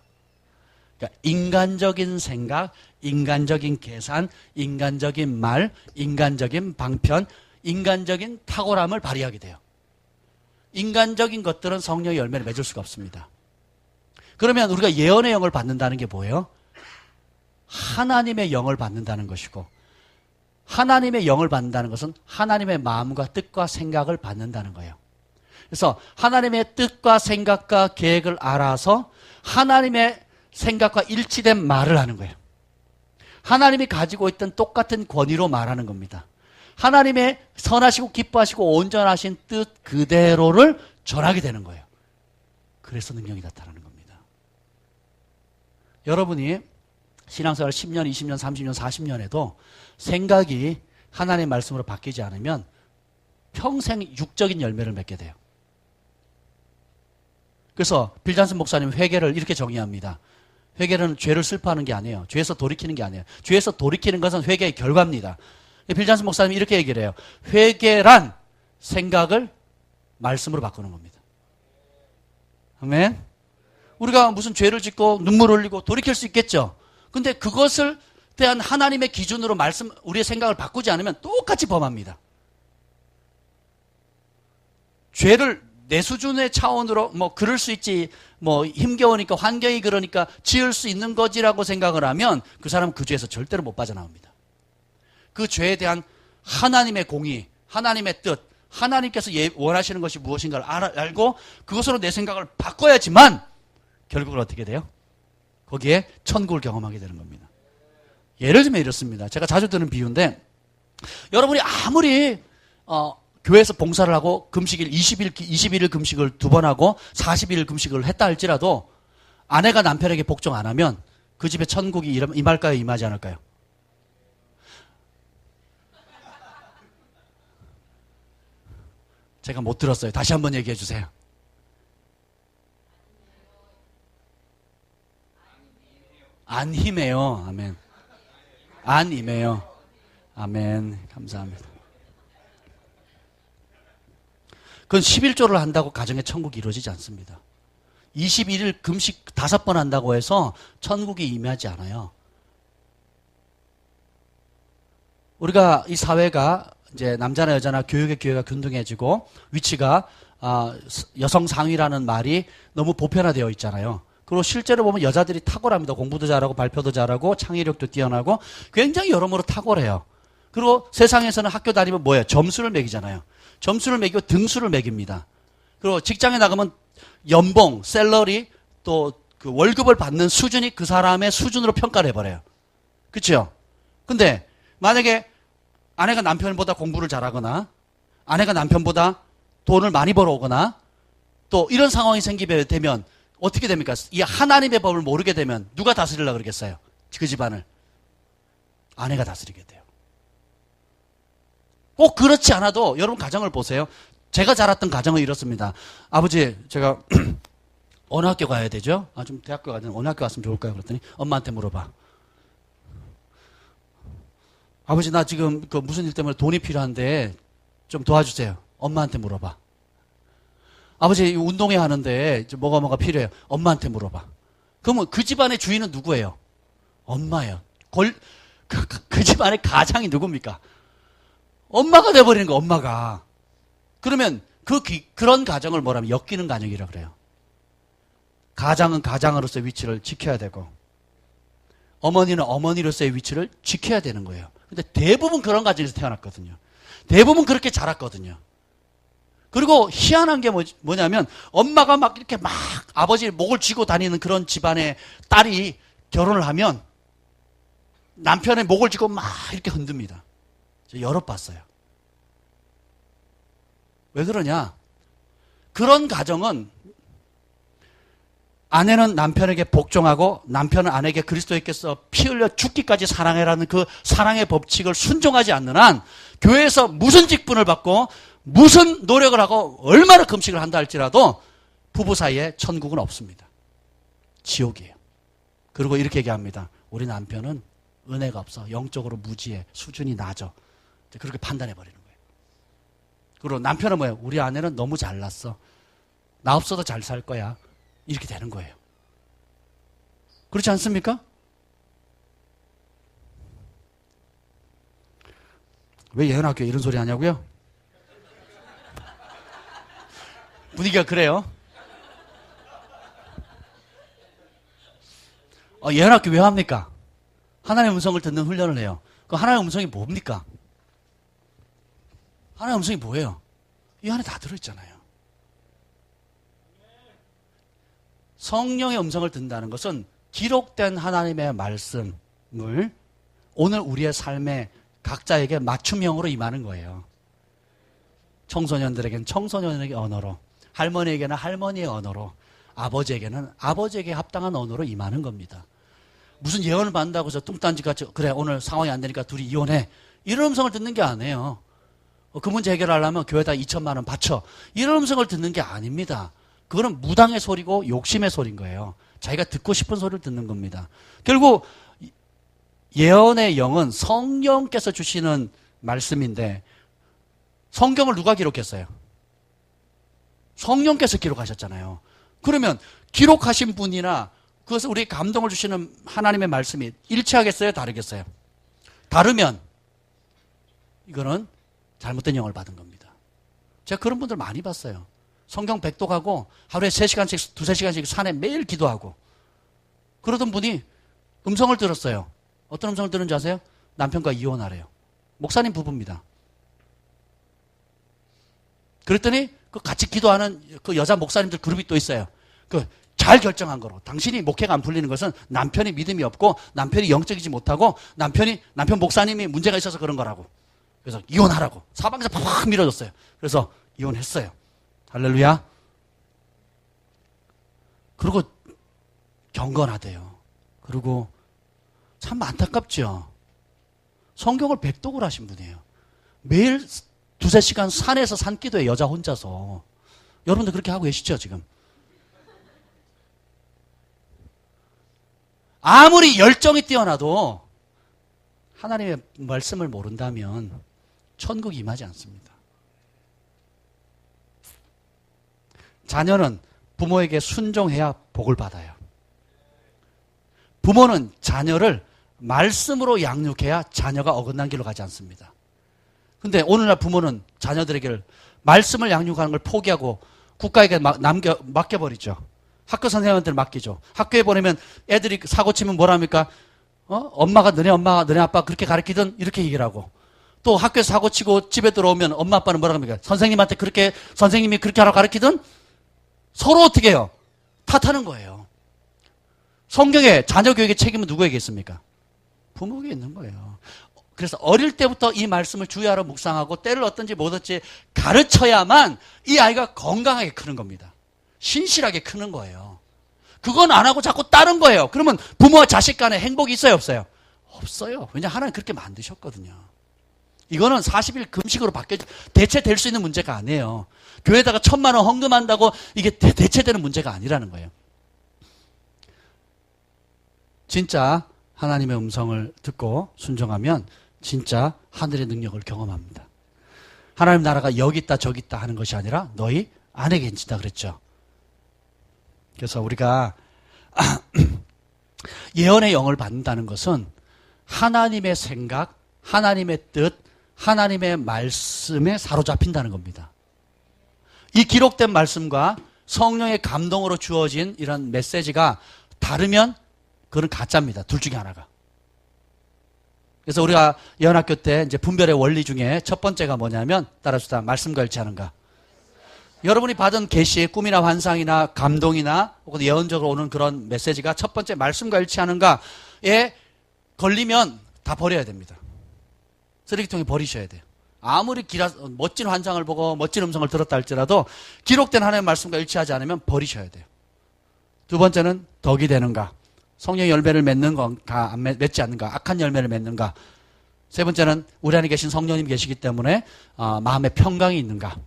그러니까 인간적인 생각, 인간적인 계산, 인간적인 말, 인간적인 방편, 인간적인 탁월함을 발휘하게 돼요. 인간적인 것들은 성령의 열매를 맺을 수가 없습니다. 그러면 우리가 예언의 영을 받는다는 게 뭐예요? 하나님의 영을 받는다는 것이고, 하나님의 영을 받는다는 것은 하나님의 마음과 뜻과 생각을 받는다는 거예요. 그래서 하나님의 뜻과 생각과 계획을 알아서 하나님의 생각과 일치된 말을 하는 거예요. 하나님이 가지고 있던 똑같은 권위로 말하는 겁니다. 하나님의 선하시고 기뻐하시고 온전하신 뜻 그대로를 전하게 되는 거예요. 그래서 능력이 나타나는 겁니다. 여러분이 신앙생활 10년, 20년, 30년, 40년에도 생각이 하나님의 말씀으로 바뀌지 않으면 평생 육적인 열매를 맺게 돼요. 그래서 빌 잔슨 목사님 회개를 이렇게 정의합니다. 회개는 죄를 슬퍼하는 게 아니에요. 죄에서 돌이키는 게 아니에요. 죄에서 돌이키는 것은 회개의 결과입니다. 빌 잔슨 목사님이 이렇게 얘기를 해요. 회개란 생각을 말씀으로 바꾸는 겁니다. 아멘. 우리가 무슨 죄를 짓고 눈물 흘리고 돌이킬 수 있겠죠. 근데 그것을 대한 하나님의 기준으로 우리의 생각을 바꾸지 않으면 똑같이 범합니다. 죄를 내 수준의 차원으로 그럴 수 있지, 힘겨우니까 환경이 그러니까 지을 수 있는 거지라고 생각을 하면 그 사람은 그 죄에서 절대로 못 빠져나옵니다. 그 죄에 대한 하나님의 공의, 하나님의 뜻, 하나님께서 원하시는 것이 무엇인가를 알고 그것으로 내 생각을 바꿔야지만 결국은 어떻게 돼요? 거기에 천국을 경험하게 되는 겁니다. 예를 들면 이렇습니다. 제가 자주 드는 비유인데, 여러분이 아무리 교회에서 봉사를 하고 금식일 21일 금식을 2번 하고 40일 금식을 했다 할지라도 아내가 남편에게 복종 안 하면 그 집에 천국이 임할까요, 임하지 않을까요? 제가 못 들었어요. 다시 한번 얘기해 주세요. 안 힘해요. 아멘. 안 임해요. 아멘. 감사합니다. 그건 11조를 한다고 가정의 천국이 이루어지지 않습니다. 21일 금식 5번 한다고 해서 천국이 임하지 않아요. 우리가 이 사회가 이제 남자나 여자나 교육의 기회가 균등해지고 위치가 여성 상위라는 말이 너무 보편화되어 있잖아요. 그리고 실제로 보면 여자들이 탁월합니다. 공부도 잘하고 발표도 잘하고 창의력도 뛰어나고 굉장히 여러모로 탁월해요. 그리고 세상에서는 학교 다니면 뭐예요? 점수를 매기잖아요. 점수를 매기고 등수를 매깁니다. 그리고 직장에 나가면 연봉, 샐러리, 또 그 월급을 받는 수준이 그 사람의 수준으로 평가를 해버려요. 그렇죠? 근데 만약에 아내가 남편보다 공부를 잘하거나 아내가 남편보다 돈을 많이 벌어오거나 또 이런 상황이 생기게 되면 어떻게 됩니까? 이 하나님의 법을 모르게 되면 누가 다스리려고 그러겠어요? 그 집안을. 아내가 다스리게 돼요. 꼭 그렇지 않아도 여러분 가정을 보세요. 제가 자랐던 가정은 이렇습니다. 아버지, 제가 어느 학교 가야 되죠? 좀 대학교 가든 어느 학교 갔으면 좋을까요? 그랬더니 엄마한테 물어봐. 아버지, 나 지금 그 무슨 일 때문에 돈이 필요한데 좀 도와주세요. 엄마한테 물어봐. 아버지, 운동회 하는데 뭐가 필요해요. 엄마한테 물어봐. 그러면 그 집안의 주인은 누구예요? 엄마예요. 그 집안의 가장이 누굽니까? 엄마가 돼버리는 거, 엄마가. 그러면 그런 가정을 뭐라면 엮이는 가정이라고 그래요. 가장은 가장으로서의 위치를 지켜야 되고 어머니는 어머니로서의 위치를 지켜야 되는 거예요. 근데 대부분 그런 가정에서 태어났거든요. 대부분 그렇게 자랐거든요. 그리고 희한한 게 뭐냐면 엄마가 막 이렇게 막 아버지 목을 쥐고 다니는 그런 집안의 딸이 결혼을 하면 남편의 목을 쥐고 막 이렇게 흔듭니다. 저 여러 봤어요. 왜 그러냐? 그런 가정은 아내는 남편에게 복종하고 남편은 아내에게 그리스도께서 피 흘려 죽기까지 사랑해라는 그 사랑의 법칙을 순종하지 않는 한 교회에서 무슨 직분을 받고 무슨 노력을 하고 얼마나 금식을 한다 할지라도 부부 사이에 천국은 없습니다. 지옥이에요. 그리고 이렇게 얘기합니다. 우리 남편은 은혜가 없어. 영적으로 무지해. 수준이 낮아. 그렇게 판단해버리는 거예요. 그리고 남편은 뭐예요? 우리 아내는 너무 잘났어. 나 없어도 잘 살 거야. 이렇게 되는 거예요. 그렇지 않습니까? 왜 예언학교에 이런 소리 하냐고요? 분위기가 그래요. 예언학교 왜 합니까? 하나님의 음성을 듣는 훈련을 해요. 그 하나님의 음성이 뭡니까? 하나님의 음성이 뭐예요? 이 안에 다 들어있잖아요. 성령의 음성을 듣는다는 것은 기록된 하나님의 말씀을 오늘 우리의 삶에 각자에게 맞춤형으로 임하는 거예요. 청소년들에게는 청소년에게 언어로, 할머니에게는 할머니의 언어로, 아버지에게는 아버지에게 합당한 언어로 임하는 겁니다. 무슨 예언을 받는다고 해서 뚱딴지같이 그래 오늘 상황이 안 되니까 둘이 이혼해. 이런 음성을 듣는 게 아니에요. 그 문제 해결하려면 교회에다 2천만 원 바쳐. 이런 음성을 듣는 게 아닙니다. 그거는 무당의 소리고 욕심의 소리인 거예요. 자기가 듣고 싶은 소리를 듣는 겁니다. 결국 예언의 영은 성령께서 주시는 말씀인데 성경을 누가 기록했어요? 성령께서 기록하셨잖아요. 그러면 기록하신 분이나 그것을 우리 감동을 주시는 하나님의 말씀이 일치하겠어요? 다르겠어요? 다르면 이거는 잘못된 영을 받은 겁니다. 제가 그런 분들 많이 봤어요. 성경 백독하고 하루에 3시간씩, 2-3시간씩 산에 매일 기도하고 그러던 분이 음성을 들었어요. 어떤 음성을 들은지 아세요? 남편과 이혼하래요. 목사님 부부입니다. 그랬더니 그 같이 기도하는 그 여자 목사님들 그룹이 또 있어요. 그 잘 결정한 거로. 당신이 목회가 안 풀리는 것은 남편이 믿음이 없고 남편이 영적이지 못하고 남편 목사님이 문제가 있어서 그런 거라고. 그래서 이혼하라고. 사방에서 팍 밀어줬어요. 그래서 이혼했어요. 할렐루야. 그리고 경건하대요. 그리고 참 안타깝죠. 성경을 백독을 하신 분이에요. 매일 2-3시간 산에서 산기도에 여자 혼자서. 여러분들 그렇게 하고 계시죠 지금? 아무리 열정이 뛰어나도 하나님의 말씀을 모른다면 천국이 임하지 않습니다. 자녀는 부모에게 순종해야 복을 받아요. 부모는 자녀를 말씀으로 양육해야 자녀가 어긋난 길로 가지 않습니다. 근데 오늘날 부모는 자녀들에게 말씀을 양육하는 걸 포기하고 국가에게 맡겨버리죠. 학교 선생님한테 맡기죠. 학교에 보내면 애들이 사고 치면 뭐랍니까? 엄마가 너네 아빠 그렇게 가르치든 이렇게 얘기를 하고 또 학교에서 사고 치고 집에 들어오면 엄마 아빠는 뭐라 합니까? 선생님한테 선생님이 그렇게 하라고 가르치든 서로 어떻게 해요? 탓하는 거예요. 성경에 자녀 교육의 책임은 누구에게 있습니까? 부모에게 있는 거예요. 그래서 어릴 때부터 이 말씀을 주의하러 묵상하고 때를 얻든지 못 얻든지 가르쳐야만 이 아이가 건강하게 크는 겁니다. 신실하게 크는 거예요. 그건 안 하고 자꾸 따른 거예요. 그러면 부모와 자식 간에 행복이 있어요, 없어요? 없어요. 왜냐하면 하나님 그렇게 만드셨거든요. 이거는 40일 금식으로 대체될 수 있는 문제가 아니에요. 교회에다가 1,000만 원 헌금한다고 이게 대체되는 문제가 아니라는 거예요. 진짜 하나님의 음성을 듣고 순종하면 진짜 하늘의 능력을 경험합니다. 하나님 나라가 여기 있다 저기 있다 하는 것이 아니라 너희 안에 계신다 그랬죠. 그래서 우리가 예언의 영을 받는다는 것은 하나님의 생각, 하나님의 뜻, 하나님의 말씀에 사로잡힌다는 겁니다. 이 기록된 말씀과 성령의 감동으로 주어진 이런 메시지가 다르면 그건 가짜입니다. 둘 중에 하나가. 그래서 우리가 예언학교 때 이제 분별의 원리 중에 첫 번째가 뭐냐면 따라주다 말씀과 일치하는가. 여러분이 받은 계시, 꿈이나 환상이나 감동이나 혹은 예언적으로 오는 그런 메시지가 첫 번째 말씀과 일치하는가에 걸리면 다 버려야 됩니다. 쓰레기통에 버리셔야 돼요. 아무리 멋진 환상을 보고 멋진 음성을 들었다 할지라도 기록된 하나님의 말씀과 일치하지 않으면 버리셔야 돼요. 두 번째는 덕이 되는가? 성령 열매를 맺는 건가, 맺지 않는가? 악한 열매를 맺는가? 세 번째는 우리 안에 계신 성령님 계시기 때문에 마음의 평강이 있는가?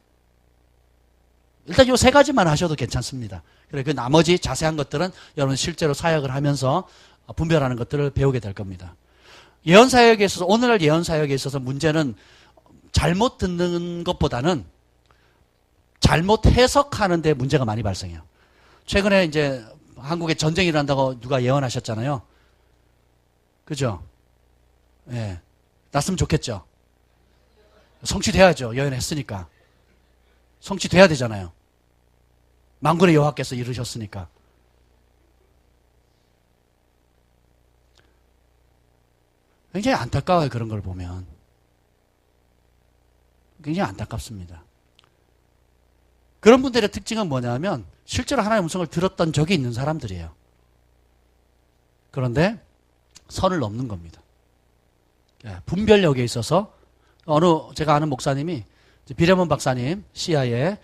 일단 이 세 가지만 하셔도 괜찮습니다. 그래, 그 나머지 자세한 것들은 여러분 실제로 사역을 하면서 분별하는 것들을 배우게 될 겁니다. 예언 사역에 있어서, 오늘날 예언 사역에 있어서 문제는 잘못 듣는 것보다는 잘못 해석하는 데 문제가 많이 발생해요. 최근에 이제 한국에 전쟁이 일어난다고 누가 예언하셨잖아요. 그죠? 예. 났으면 좋겠죠. 성취돼야죠. 예언했으니까. 성취돼야 되잖아요. 만군의 여호와께서 이르셨으니까. 굉장히 안타까워요. 그런 걸 보면. 굉장히 안타깝습니다. 그런 분들의 특징은 뭐냐면 실제로 하나님의 음성을 들었던 적이 있는 사람들이에요. 그런데 선을 넘는 겁니다. 분별력에 있어서 제가 아는 목사님이 비레몬 박사님 시야에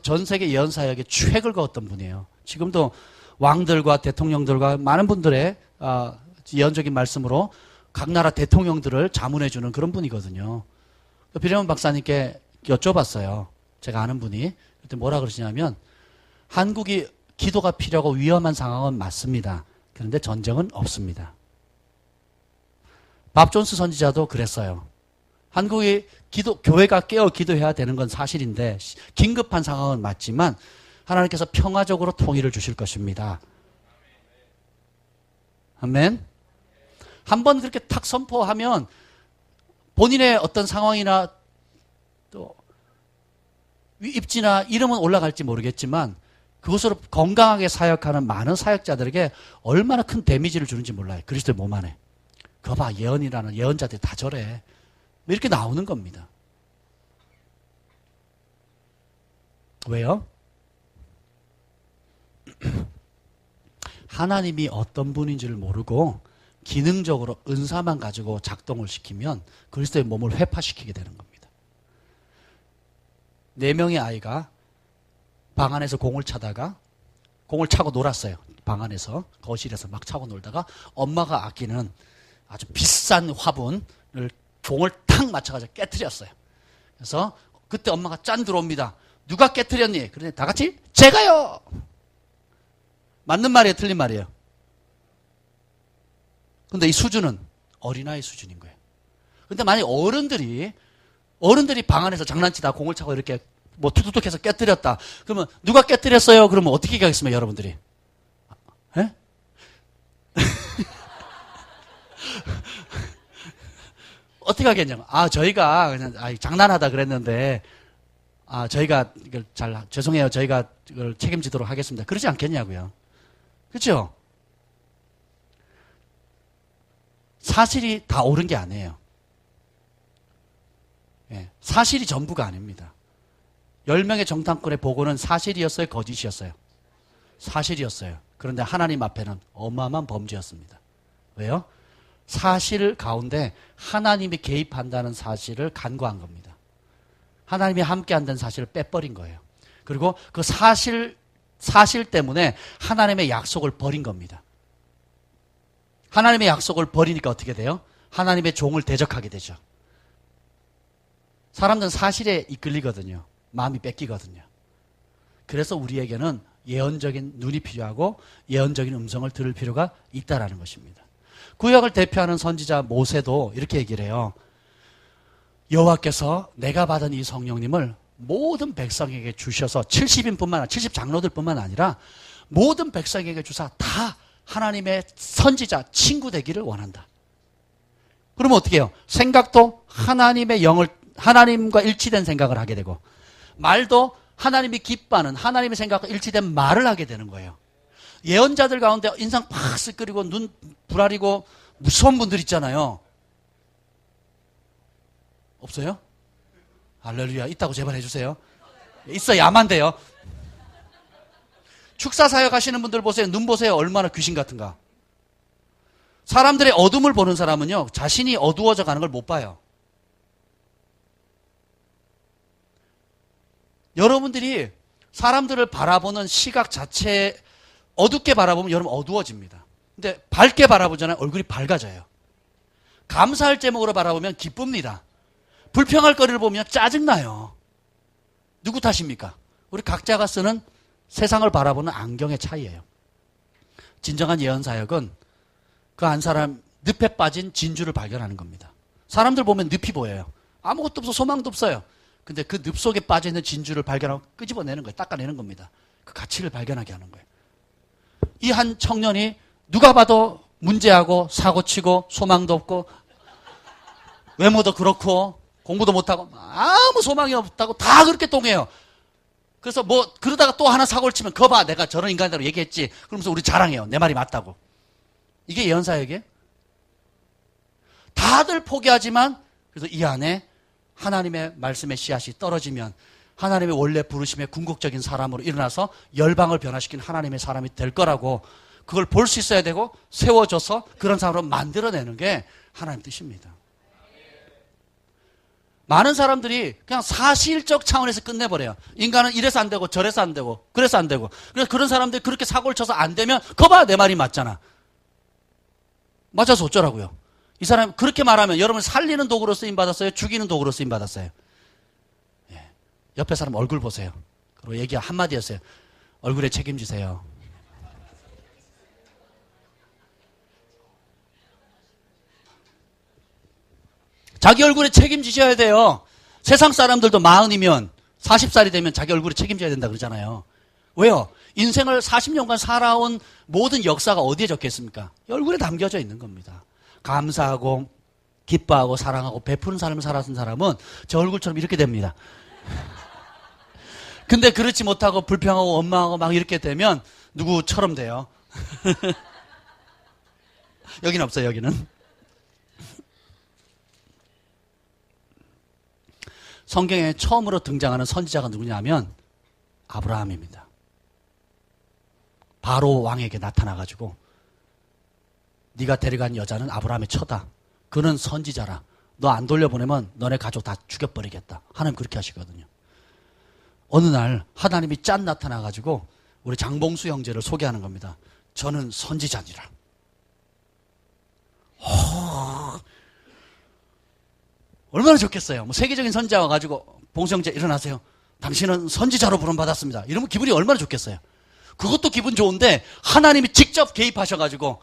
전 세계 예언 사역에 최고를 그었던 분이에요. 지금도 왕들과 대통령들과 많은 분들의 예언적인 말씀으로 각 나라 대통령들을 자문해 주는 그런 분이거든요. 비레몬 박사님께 여쭤봤어요. 제가 아는 분이. 그때 뭐라 그러시냐면 한국이 기도가 필요하고 위험한 상황은 맞습니다. 그런데 전쟁은 없습니다. 밥 존스 선지자도 그랬어요. 한국이 교회가 깨어 기도해야 되는 건 사실인데 긴급한 상황은 맞지만 하나님께서 평화적으로 통일을 주실 것입니다. 아멘. 한번 그렇게 탁 선포하면 본인의 어떤 상황이나 또 입지나 이름은 올라갈지 모르겠지만 그것으로 건강하게 사역하는 많은 사역자들에게 얼마나 큰 데미지를 주는지 몰라요. 그리스도의 몸 안에. 그거 봐, 예언이라는 예언자들이 다 저래. 이렇게 나오는 겁니다. 왜요? 하나님이 어떤 분인지를 모르고 기능적으로 은사만 가지고 작동을 시키면 그리스도의 몸을 회파시키게 되는 겁니다. 4명의 아이가 방 안에서 공을 차고 놀았어요. 방 안에서 거실에서 막 차고 놀다가 엄마가 아끼는 아주 비싼 화분을 공을 탁 맞춰가지고 깨트렸어요. 그래서 그때 엄마가 짠 들어옵니다. 누가 깨트렸니? 그러니 다 같이 제가요. 맞는 말이에요, 틀린 말이에요? 근데 이 수준은 어린아이 수준인 거예요. 근데 만약 어른들이 방 안에서 장난치다 공을 차고 이렇게 뭐 툭툭툭 해서 깨뜨렸다. 그러면 누가 깨뜨렸어요? 그러면 어떻게 하겠습니까, 여러분들이? 에? 어떻게 하겠냐고. 저희가 그냥 장난하다 그랬는데 저희가 이걸 죄송해요. 저희가 이걸 책임지도록 하겠습니다. 그러지 않겠냐고요. 그렇죠? 사실이 다 옳은 게 아니에요. 예, 사실이 전부가 아닙니다. 10명의 정탐꾼의 보고는 사실이었어요? 거짓이었어요? 사실이었어요. 그런데 하나님 앞에는 어마어마한 범죄였습니다. 왜요? 사실 가운데 하나님이 개입한다는 사실을 간과한 겁니다. 하나님이 함께 한다는 사실을 빼버린 거예요. 그리고 그 사실 때문에 하나님의 약속을 버린 겁니다. 하나님의 약속을 버리니까 어떻게 돼요? 하나님의 종을 대적하게 되죠. 사람들은 사실에 이끌리거든요. 마음이 뺏기거든요. 그래서 우리에게는 예언적인 눈이 필요하고 예언적인 음성을 들을 필요가 있다라는 것입니다. 구약을 대표하는 선지자 모세도 이렇게 얘기를 해요. 여호와께서 내가 받은 이 성령님을 모든 백성에게 주셔서 70 장로들뿐만 아니라 모든 백성에게 주사 다 하나님의 선지자 친구 되기를 원한다. 그러면 어떻게 해요? 생각도 하나님과 일치된 생각을 하게 되고 말도 하나님이 기뻐하는 하나님의 생각과 일치된 말을 하게 되는 거예요. 예언자들 가운데 인상 팍 쓰끄리고 눈 부라리고 무서운 분들 있잖아요. 없어요? 할렐루야. 있다고 제발 해주세요. 있어야만 돼요. 축사 사역 하시는 분들 보세요. 눈 보세요. 얼마나 귀신 같은가. 사람들의 어둠을 보는 사람은요, 자신이 어두워져 가는 걸 못 봐요. 여러분들이 사람들을 바라보는 시각 자체에 어둡게 바라보면 여러분 어두워집니다. 근데 밝게 바라보잖아요. 얼굴이 밝아져요. 감사할 제목으로 바라보면 기쁩니다. 불평할 거리를 보면 짜증나요. 누구 탓입니까? 우리 각자가 쓰는 세상을 바라보는 안경의 차이예요. 진정한 예언사역은 그 한 사람 늪에 빠진 진주를 발견하는 겁니다. 사람들 보면 늪이 보여요. 아무것도 없어, 소망도 없어요. 근데 그 늪 속에 빠져있는 진주를 발견하고 끄집어내는 거예요. 닦아내는 겁니다. 그 가치를 발견하게 하는 거예요. 이 한 청년이 누가 봐도 문제하고 사고치고 소망도 없고 외모도 그렇고 공부도 못하고 아무 소망이 없다고 다 그렇게 동해요. 그래서 뭐 그러다가 또 하나 사고를 치면 거봐 내가 저런 인간이라고 얘기했지. 그러면서 우리 자랑해요. 내 말이 맞다고. 이게 예언사역이에요. 다들 포기하지만 그래서 이 안에 하나님의 말씀의 씨앗이 떨어지면 하나님의 원래 부르심의 궁극적인 사람으로 일어나서 열방을 변화시킨 하나님의 사람이 될 거라고 그걸 볼 수 있어야 되고 세워져서 그런 사람으로 만들어내는 게 하나님 뜻입니다. 많은 사람들이 그냥 사실적 차원에서 끝내버려요. 인간은 이래서 안 되고 저래서 안 되고 그래서 안 되고 그래서 그런 사람들이 그렇게 사고를 쳐서 안 되면 거봐 내 말이 맞잖아. 맞아서 어쩌라고요. 이 사람 그렇게 말하면 여러분 살리는 도구로 쓰임받았어요? 죽이는 도구로 쓰임받았어요? 예. 옆에 사람 얼굴 보세요. 그리고 얘기 한마디였어요. 얼굴에 책임지세요. 자기 얼굴에 책임지셔야 돼요. 세상 사람들도 40이면 40살이 되면 자기 얼굴에 책임져야 된다 그러잖아요. 왜요? 인생을 40년간 살아온 모든 역사가 어디에 적혀 있습니까? 얼굴에 담겨져 있는 겁니다. 감사하고 기뻐하고 사랑하고 베푸는 삶을 살아온 사람은 저 얼굴처럼 이렇게 됩니다. 근데 그렇지 못하고 불평하고 원망하고 막 이렇게 되면 누구처럼 돼요. 여기는 없어요. 여기는. 성경에 처음으로 등장하는 선지자가 누구냐면 아브라함입니다. 바로 왕에게 나타나가지고 네가 데려간 여자는 아브라함의 처다. 그는 선지자라. 너 안 돌려보내면 너네 가족 다 죽여버리겠다. 하나님 그렇게 하시거든요. 어느 날 하나님이 짠 나타나가지고 우리 장봉수 형제를 소개하는 겁니다. 저는 선지자니라. 얼마나 좋겠어요. 뭐 세계적인 선지자 와가지고 봉수 형제 일어나세요. 당신은 선지자로 부름받았습니다. 이러면 기분이 얼마나 좋겠어요. 그것도 기분 좋은데 하나님이 직접 개입하셔가지고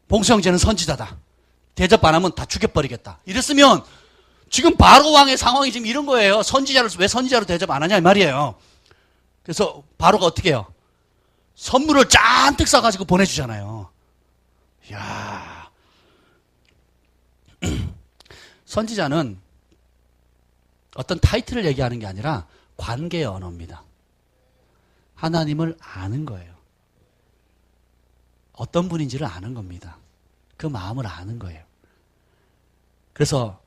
봉수 형제는 선지자다. 대접 안 하면 다 죽여버리겠다. 이랬으면 지금 바로 왕의 상황이 지금 이런 거예요. 선지자를 왜 선지자로 대접 안 하냐 이 말이에요. 그래서 바로가 어떻게 해요? 선물을 잔뜩 싸가지고 보내주잖아요. 이야. 선지자는 어떤 타이틀을 얘기하는 게 아니라 관계의 언어입니다. 하나님을 아는 거예요. 어떤 분인지를 아는 겁니다. 그 마음을 아는 거예요. 그래서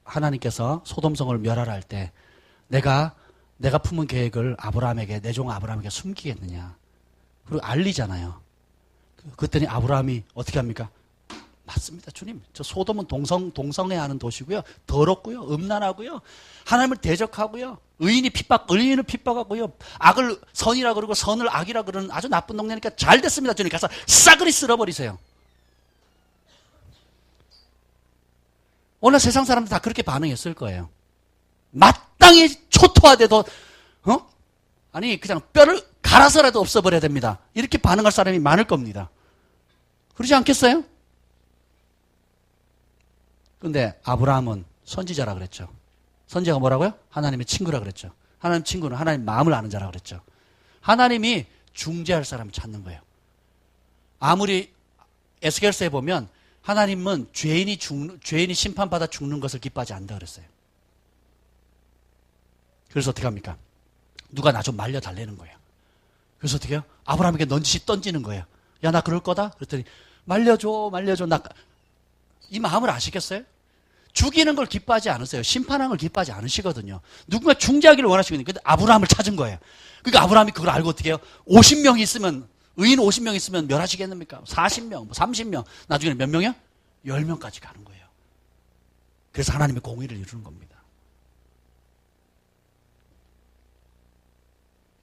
하나님께서 소돔성을 멸하라 할 때 내가 품은 계획을 아브라함에게 내 종 아브라함에게 숨기겠느냐. 그리고 알리잖아요. 그랬더니 아브라함이 어떻게 합니까? 맞습니다, 주님. 저 소돔은 동성애하는 도시고요. 더럽고요. 음란하고요. 하나님을 대적하고요. 의인을 핍박하고요. 악을 선이라 그러고 선을 악이라 그러는 아주 나쁜 동네니까 잘 됐습니다, 주님. 가서 싸그리 쓸어버리세요. 오늘 세상 사람들 다 그렇게 반응했을 거예요. 마땅히 초토화돼도 아니 그냥 뼈를 갈아서라도 없애버려야 됩니다. 이렇게 반응할 사람이 많을 겁니다. 그러지 않겠어요? 근데 아브라함은 선지자라 그랬죠. 선지자가 뭐라고요? 하나님의 친구라 그랬죠. 하나님 친구는 하나님 마음을 아는 자라 그랬죠. 하나님이 중재할 사람을 찾는 거예요. 아무리 에스겔서에 보면 하나님은 죄인이 심판받아 죽는 것을 기뻐하지 않는다 그랬어요. 그래서 어떻게 합니까? 누가 나 좀 말려달라는 거예요. 그래서 어떻게 해요? 아브라함에게 넌지시 던지는 거예요. 야, 나 그럴 거다? 그랬더니 말려줘. 이 마음을 아시겠어요? 죽이는 걸 기뻐하지 않으세요. 심판하는 걸 기뻐하지 않으시거든요. 누군가 중재하기를 원하시거든요. 근데 아브라함을 찾은 거예요. 그러니까 아브라함이 그걸 알고 어떻게 해요? 50명이 있으면, 의인 50명 있으면 멸하시겠습니까? 40명, 30명. 나중에 몇 명이요? 10명까지 가는 거예요. 그래서 하나님의 공의를 이루는 겁니다.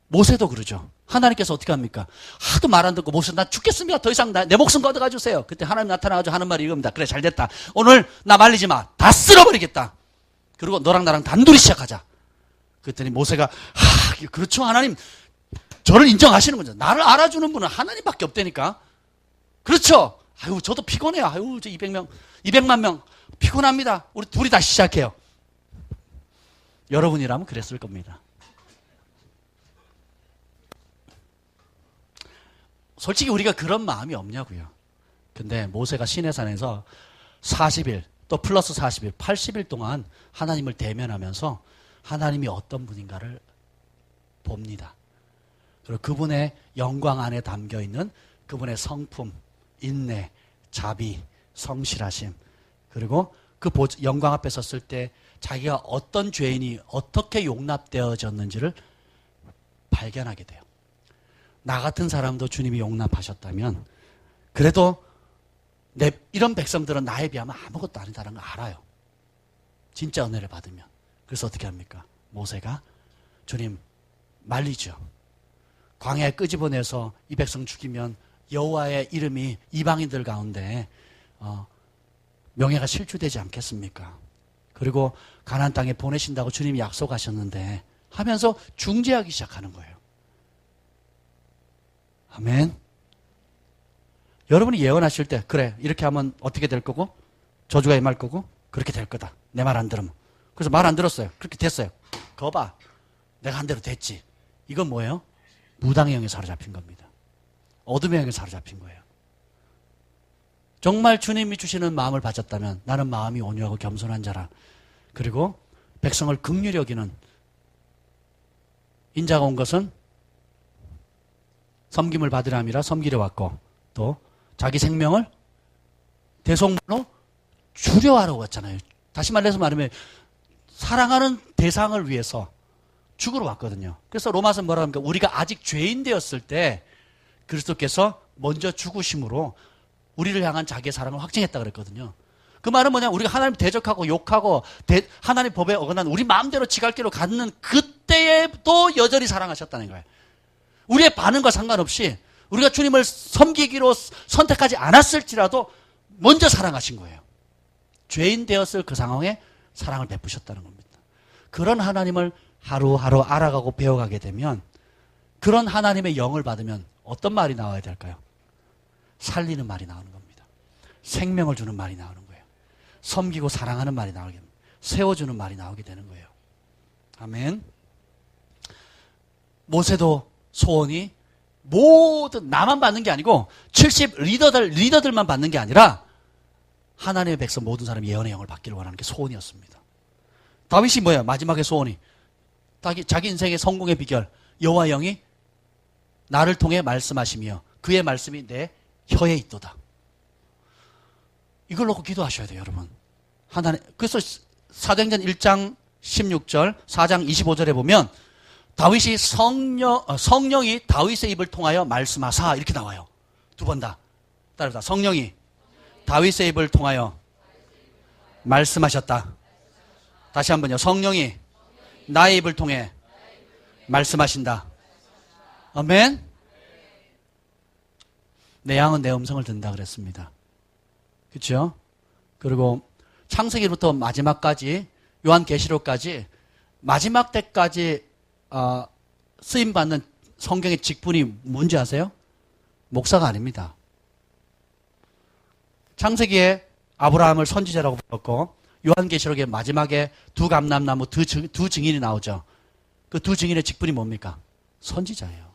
모세도 그러죠. 하나님께서 어떻게 합니까? 하도 말 안 듣고 모세 나 죽겠습니다. 더 이상 내 목숨 걷어가 주세요. 그때 하나님 나타나가지고 하는 말이 이겁니다. 그래 잘됐다. 오늘 나 말리지 마. 다 쓸어버리겠다. 그리고 너랑 나랑 단둘이 시작하자. 그랬더니 모세가 그렇죠 하나님. 저를 인정하시는 거죠. 나를 알아주는 분은 하나님밖에 없다니까. 그렇죠. 아유 저도 피곤해요. 아유 저 200만 명 피곤합니다. 우리 둘이 다시 시작해요. 여러분이라면 그랬을 겁니다. 솔직히 우리가 그런 마음이 없냐고요. 근데 모세가 시내산에서 40일 또 플러스 40일 80일 동안 하나님을 대면하면서 하나님이 어떤 분인가를 봅니다. 그리고 그분의 영광 안에 담겨있는 그분의 성품, 인내, 자비, 성실하심, 그리고 그 영광 앞에 섰을 때 자기가 어떤 죄인이 어떻게 용납되어졌는지를 발견하게 돼요. 나 같은 사람도 주님이 용납하셨다면 그래도 이런 백성들은 나에 비하면 아무것도 아니다라는 걸 알아요. 진짜 은혜를 받으면. 그래서 어떻게 합니까? 모세가 주님 말리죠. 광야에 끄집어내서 이 백성 죽이면 여호와의 이름이 이방인들 가운데 명예가 실추되지 않겠습니까? 그리고 가나안 땅에 보내신다고 주님이 약속하셨는데 하면서 중재하기 시작하는 거예요. 아멘. 여러분이 예언하실 때 그래 이렇게 하면 어떻게 될 거고 저주가 임할 거고 그렇게 될 거다. 내 말 안 들으면. 그래서 말 안 들었어요. 그렇게 됐어요. 거봐. 내가 한 대로 됐지. 이건 뭐예요? 무당의 영에 사로잡힌 겁니다. 어둠의 영에 사로잡힌 거예요. 정말 주님이 주시는 마음을 가졌다면 나는 마음이 온유하고 겸손한 자라. 그리고 백성을 긍휼히 여기는 인자가 온 것은 섬김을 받으려 함이라 섬기려 왔고 또 자기 생명을 대속물로 주려 하러 왔잖아요. 다시 말해서 말하면 사랑하는 대상을 위해서 죽으러 왔거든요. 그래서 로마서 뭐라 합니까? 우리가 아직 죄인 되었을 때 그리스도께서 먼저 죽으심으로 우리를 향한 자기의 사랑을 확증했다 그랬거든요. 그 말은 뭐냐? 우리가 하나님 대적하고 욕하고 하나님 법에 어긋난 우리 마음대로 지갈 길로 갖는 그때에도 여전히 사랑하셨다는 거예요. 우리의 반응과 상관없이 우리가 주님을 섬기기로 선택하지 않았을지라도 먼저 사랑하신 거예요. 죄인 되었을 그 상황에 사랑을 베푸셨다는 겁니다. 그런 하나님을 하루하루 알아가고 배워가게 되면 그런 하나님의 영을 받으면 어떤 말이 나와야 될까요? 살리는 말이 나오는 겁니다. 생명을 주는 말이 나오는 거예요. 섬기고 사랑하는 말이 나오게 됩니다. 세워주는 말이 나오게 되는 거예요. 아멘. 모세도 소원이 모든 나만 받는 게 아니고 70 리더들만 받는 게 아니라 하나님의 백성 모든 사람이 예언의 영을 받기를 원하는 게 소원이었습니다. 다윗이 뭐야? 마지막에 소원이 자기 인생의 성공의 비결 여호와 영이 나를 통해 말씀하시며 그의 말씀이 내 혀에 있도다. 이걸 놓고 기도하셔야 돼요, 여러분. 그래서 사도행전 1장 16절, 4장 25절에 보면 다윗이 성령이 다윗의 입을 통하여 말씀하사 이렇게 나와요. 두 번 다. 따라합니다. 성령이 다윗의 입을 통하여 말씀하셨다. 다시 한번요. 성령이 나의 입을 통해 말씀하신다. 아멘. 내 양은 내 음성을 듣는다 그랬습니다. 그렇죠? 그리고 창세기부터 마지막까지 요한계시록까지 마지막 때까지 쓰임받는 성경의 직분이 뭔지 아세요? 목사가 아닙니다. 창세기에 아브라함을 선지자라고 불렀고 요한계시록의 마지막에 두 감람나무 두 증인이 나오죠. 그 두 증인의 직분이 뭡니까? 선지자예요.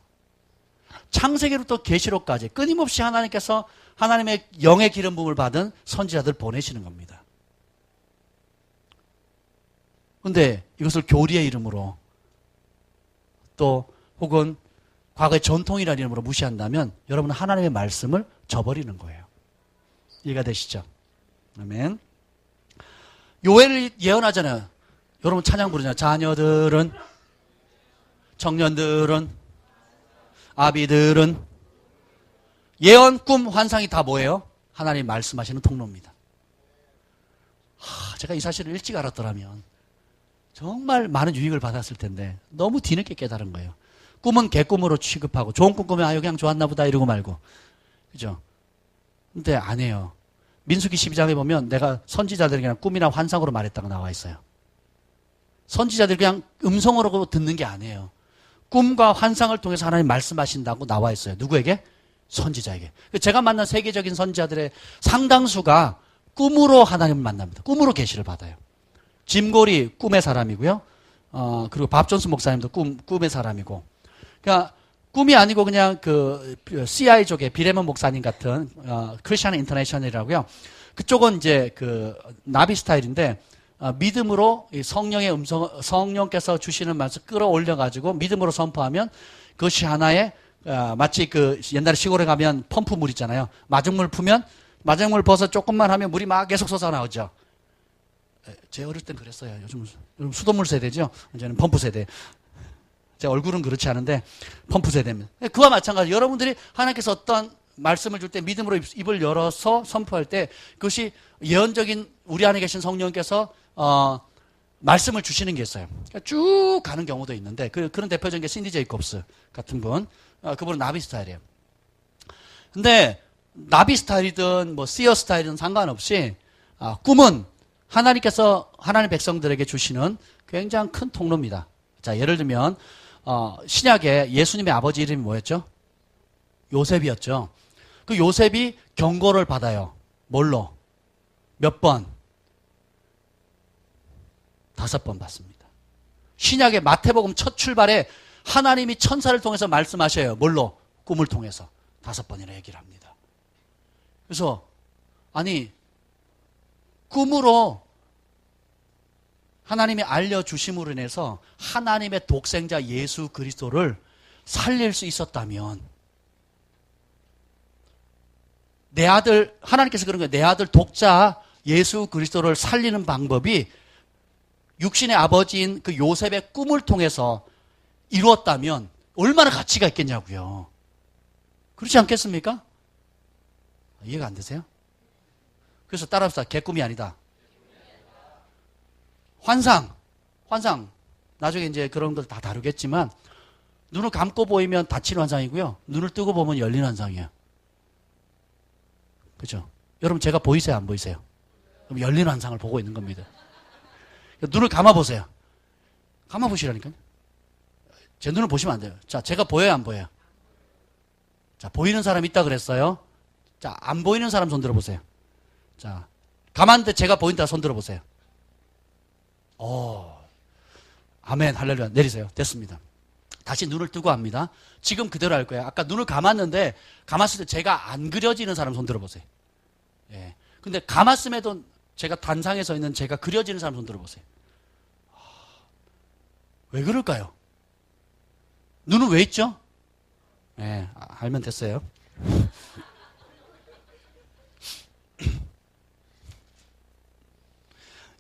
창세기부터 계시록까지 끊임없이 하나님께서 하나님의 영의 기름 부음을 받은 선지자들 보내시는 겁니다. 그런데 이것을 교리의 이름으로 또 혹은 과거의 전통이라는 이름으로 무시한다면 여러분은 하나님의 말씀을 저버리는 거예요. 이해가 되시죠? 아멘. 요엘을 예언하잖아요. 여러분 찬양 부르잖아요. 자녀들은, 청년들은, 아비들은 예언, 꿈, 환상이 다 뭐예요? 하나님 말씀하시는 통로입니다. 제가 이 사실을 일찍 알았더라면 정말 많은 유익을 받았을 텐데 너무 뒤늦게 깨달은 거예요. 꿈은 개꿈으로 취급하고 좋은 꿈 꾸면 그냥 좋았나 보다 이러고 말고. 그죠? 근데 안 해요. 민수기 12장에 보면 내가 선지자들에게 그냥 꿈이나 환상으로 말했다고 나와 있어요. 선지자들이 그냥 음성으로 듣는 게 아니에요. 꿈과 환상을 통해서 하나님 말씀하신다고 나와 있어요. 누구에게? 선지자에게. 제가 만난 세계적인 선지자들의 상당수가 꿈으로 하나님을 만납니다. 꿈으로 계시를 받아요. 짐 고리 꿈의 사람이고요. 그리고 밥 존스 목사님도 꿈의 사람이고. 그러니까 꿈이 아니고 그냥 그 CI족의 비레몬 목사님 같은 크리스천 인터내셔널이라고요. 그쪽은 이제 그 나비 스타일인데 믿음으로 성령의 성령께서 주시는 말씀 끌어올려 가지고 믿음으로 선포하면 그것이 하나의 마치 그 옛날에 시골에 가면 펌프물 있잖아요. 마중물 푸면 마중물 버서 조금만 하면 물이 막 계속 솟아 나오죠. 제 어릴 땐 그랬어요. 요즘 수돗물 세대죠. 이제는 펌프 세대. 제 얼굴은 그렇지 않은데 펌프 세대입니다. 그와 마찬가지 여러분들이 하나님께서 어떤 말씀을 줄 때 믿음으로 입을 열어서 선포할 때 그것이 예언적인 우리 안에 계신 성령께서 말씀을 주시는 게 있어요. 그러니까 쭉 가는 경우도 있는데 그런 대표적인 게 신디 제이콥스 같은 분. 그분은 나비 스타일이에요. 근데 나비 스타일이든 뭐 시어 스타일이든 상관없이 꿈은 하나님께서 하나님 백성들에게 주시는 굉장히 큰 통로입니다. 자, 예를 들면 신약에 예수님의 아버지 이름이 뭐였죠? 요셉이었죠. 그 요셉이 경고를 받아요. 뭘로? 몇 번? 5번 받습니다. 신약의 마태복음 첫 출발에 하나님이 천사를 통해서 말씀하셔요. 뭘로? 꿈을 통해서 5번이나 얘기를 합니다. 그래서 아니 꿈으로 하나님이 알려주심으로 인해서 하나님의 독생자 예수 그리스도를 살릴 수 있었다면 내 아들, 하나님께서 그런 거예요. 내 아들 독자 예수 그리스도를 살리는 방법이 육신의 아버지인 그 요셉의 꿈을 통해서 이루었다면 얼마나 가치가 있겠냐고요. 그렇지 않겠습니까? 이해가 안 되세요? 그래서 따라합시다. 개꿈이 아니다. 환상. 나중에 이제 그런 걸 다 다루겠지만 눈을 감고 보이면 닫힌 환상이고요. 눈을 뜨고 보면 열린 환상이에요. 그죠? 여러분 제가 보이세요? 안 보이세요? 그럼 열린 환상을 보고 있는 겁니다. 눈을 감아보세요. 감아보시라니까요. 제 눈을 보시면 안 돼요. 자, 제가 보여요? 안 보여요? 자, 보이는 사람 있다 그랬어요. 자, 안 보이는 사람 손 들어보세요. 자, 감았는데 제가 보인다 손 들어보세요. 아멘, 할렐루야. 내리세요. 됐습니다. 다시 눈을 뜨고 합니다. 지금 그대로 할 거예요. 아까 눈을 감았는데, 감았을 때 제가 안 그려지는 사람 손 들어보세요. 예. 근데 감았음에도 제가 단상에 서 있는 제가 그려지는 사람 손 들어보세요. 왜 그럴까요? 눈은 왜 있죠? 예, 알면 됐어요.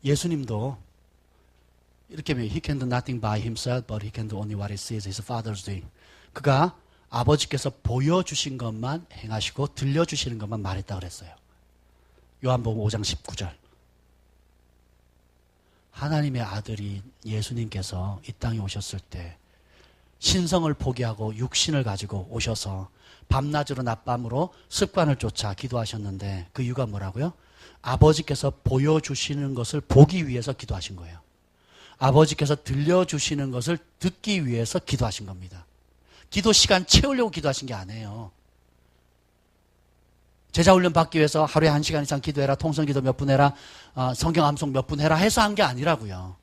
예수님도 이렇게 He can do nothing by himself, but he can do only what he sees his father's doing. 그가 아버지께서 보여주신 것만 행하시고 들려주시는 것만 말했다 그랬어요. 요한복음 5장 19절. 하나님의 아들이 예수님께서 이 땅에 오셨을 때 신성을 포기하고 육신을 가지고 오셔서 밤낮으로 낮밤으로 습관을 쫓아 기도하셨는데 그 이유가 뭐라고요? 아버지께서 보여주시는 것을 보기 위해서 기도하신 거예요. 아버지께서 들려주시는 것을 듣기 위해서 기도하신 겁니다. 기도 시간 채우려고 기도하신 게 아니에요. 제자훈련 받기 위해서 하루에 1시간 이상 기도해라, 통성기도 몇 분 해라, 성경 암송 몇 분 해라 해서 한 게 아니라고요.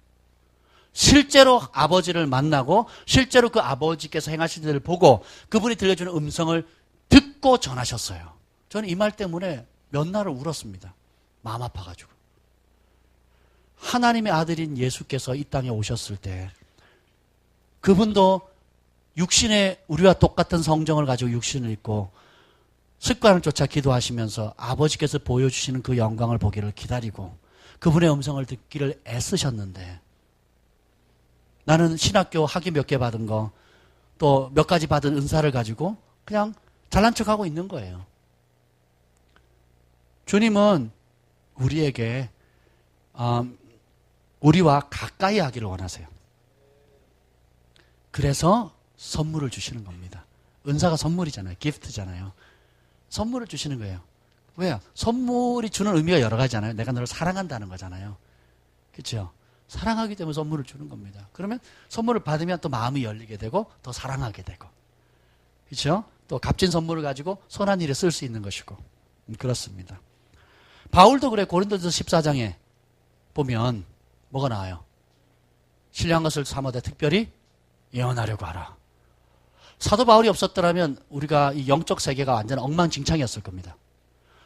실제로 아버지를 만나고 실제로 그 아버지께서 행하신 일을 보고 그분이 들려주는 음성을 듣고 전하셨어요. 저는 이 말 때문에 몇 날을 울었습니다. 마음 아파가지고. 하나님의 아들인 예수께서 이 땅에 오셨을 때 그분도 육신의 우리와 똑같은 성정을 가지고 육신을 입고 습관을 쫓아 기도하시면서 아버지께서 보여주시는 그 영광을 보기를 기다리고 그분의 음성을 듣기를 애쓰셨는데 나는 신학교 학위 몇 개 받은 거 또 몇 가지 받은 은사를 가지고 그냥 잘난 척하고 있는 거예요. 주님은 우리에게 우리와 가까이 하기를 원하세요. 그래서 선물을 주시는 겁니다. 은사가 선물이잖아요. 기프트잖아요. 선물을 주시는 거예요. 왜요? 선물이 주는 의미가 여러 가지잖아요. 내가 너를 사랑한다는 거잖아요. 그렇죠? 사랑하기 때문에 선물을 주는 겁니다. 그러면 선물을 받으면 또 마음이 열리게 되고 더 사랑하게 되고, 그렇죠? 또 값진 선물을 가지고 선한 일에 쓸 수 있는 것이고, 그렇습니다. 바울도 그래. 고린도서 14장에 보면 뭐가 나와요? 신뢰한 것을 사모되 특별히 예언하려고 하라. 사도 바울이 없었더라면 우리가 이 영적 세계가 완전 엉망진창이었을 겁니다.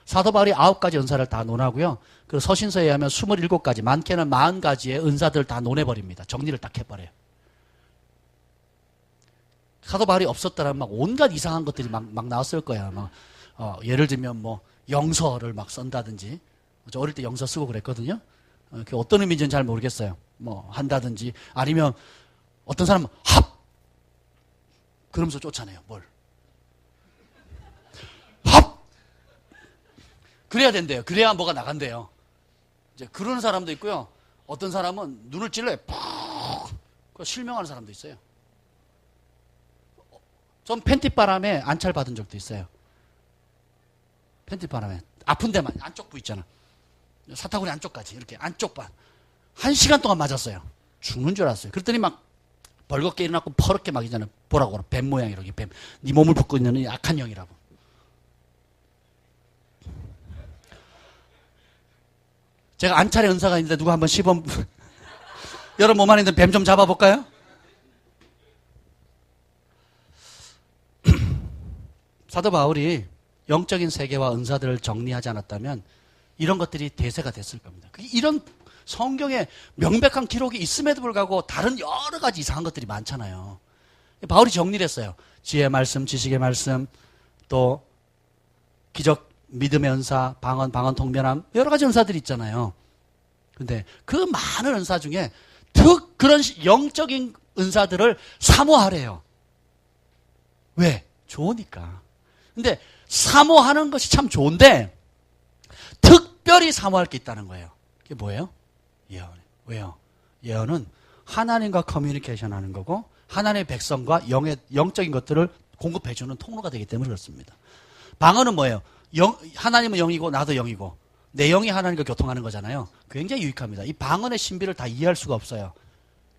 사도 바울이 9가지 은사를 다 논하고요. 그리고 서신서에 의하면 27가지, 많게는 40가지의 은사들을 다 논해버립니다. 정리를 딱 해버려요. 사도 바울이 없었더라면 막 온갖 이상한 것들이 막 나왔을 거야. 막, 예를 들면 뭐 영서를 막 쓴다든지. 저 어릴 때 영서 쓰고 그랬거든요. 그게 어떤 의미인지는 잘 모르겠어요. 뭐 한다든지, 아니면 어떤 사람은 합! 그러면서 쫓아내요. 뭘? 합! 그래야 된대요. 그래야 뭐가 나간대요. 이제 그런 사람도 있고요. 어떤 사람은 눈을 찔러요. 푹! 실명하는 사람도 있어요. 전 팬티바람에 안찰 받은 적도 있어요. 팬티바람에. 아픈 데만, 안쪽 부 있잖아. 사타구니 안쪽까지, 이렇게 안쪽 반. 1시간 동안 맞았어요. 죽는 줄 알았어요. 그랬더니 막 벌겋게 일어났고 퍼렇게 막 있잖아요. 보라고, 뱀 모양이라고. 뱀. 네 몸을 붙고 있는 이 악한 영이라고. 제가 안찰의 은사가 있는데 누가 한번 시범 여러분 몸 안에 있는 뱀 좀 잡아볼까요? 사도 바울이 영적인 세계와 은사들을 정리하지 않았다면 이런 것들이 대세가 됐을 겁니다. 이런 성경에 명백한 기록이 있음에도 불구하고 다른 여러 가지 이상한 것들이 많잖아요. 바울이 정리를 했어요. 지혜의 말씀, 지식의 말씀, 또 기적, 믿음의 은사, 방언 통변함, 여러 가지 은사들이 있잖아요. 근데 그 많은 은사 중에 그런 영적인 은사들을 사모하래요. 왜? 좋으니까. 근데 사모하는 것이 참 좋은데 특별히 사모할 게 있다는 거예요. 그게 뭐예요? 예언. 왜요? 예언은 하나님과 커뮤니케이션 하는 거고 하나님의 백성과 영적인 것들을 공급해주는 통로가 되기 때문에 그렇습니다. 방언은 뭐예요? 하나님은 영이고 나도 영이고 내 영이 하나님과 교통하는 거잖아요. 굉장히 유익합니다. 이 방언의 신비를 다 이해할 수가 없어요.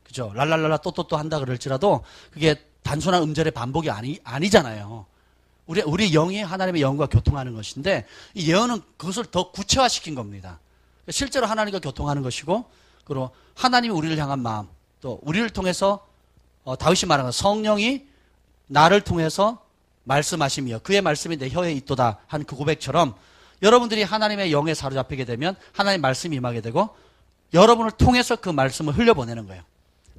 그죠? 랄랄랄라 또또또 한다 그럴지라도 그게 단순한 음절의 반복이 아니잖아요. 우리 영이 하나님의 영과 교통하는 것인데 이 예언은 그것을 더 구체화시킨 겁니다. 실제로 하나님과 교통하는 것이고, 그리고 하나님이 우리를 향한 마음, 또 우리를 통해서 다윗이 말한 것, 성령이 나를 통해서 말씀하시며 그의 말씀이 내 혀에 있도다 한 그 고백처럼 여러분들이 하나님의 영에 사로잡히게 되면 하나님의 말씀이 임하게 되고 여러분을 통해서 그 말씀을 흘려보내는 거예요.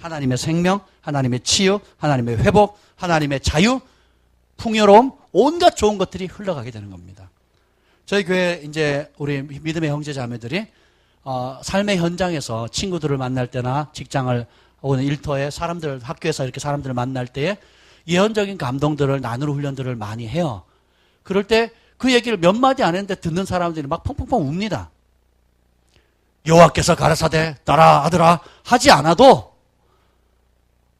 하나님의 생명, 하나님의 치유, 하나님의 회복, 하나님의 자유, 풍요로움, 온갖 좋은 것들이 흘러가게 되는 겁니다. 저희 교회 이제 우리 믿음의 형제 자매들이 삶의 현장에서 친구들을 만날 때나 직장을 혹은 일터에 사람들, 학교에서 이렇게 사람들을 만날 때에 예언적인 감동들을 나누는 훈련들을 많이 해요. 그럴 때 그 얘기를 몇 마디 안 했는데 듣는 사람들이 막 펑펑펑 웁니다. 여호와께서 가라사대 따라 아들아 하지 않아도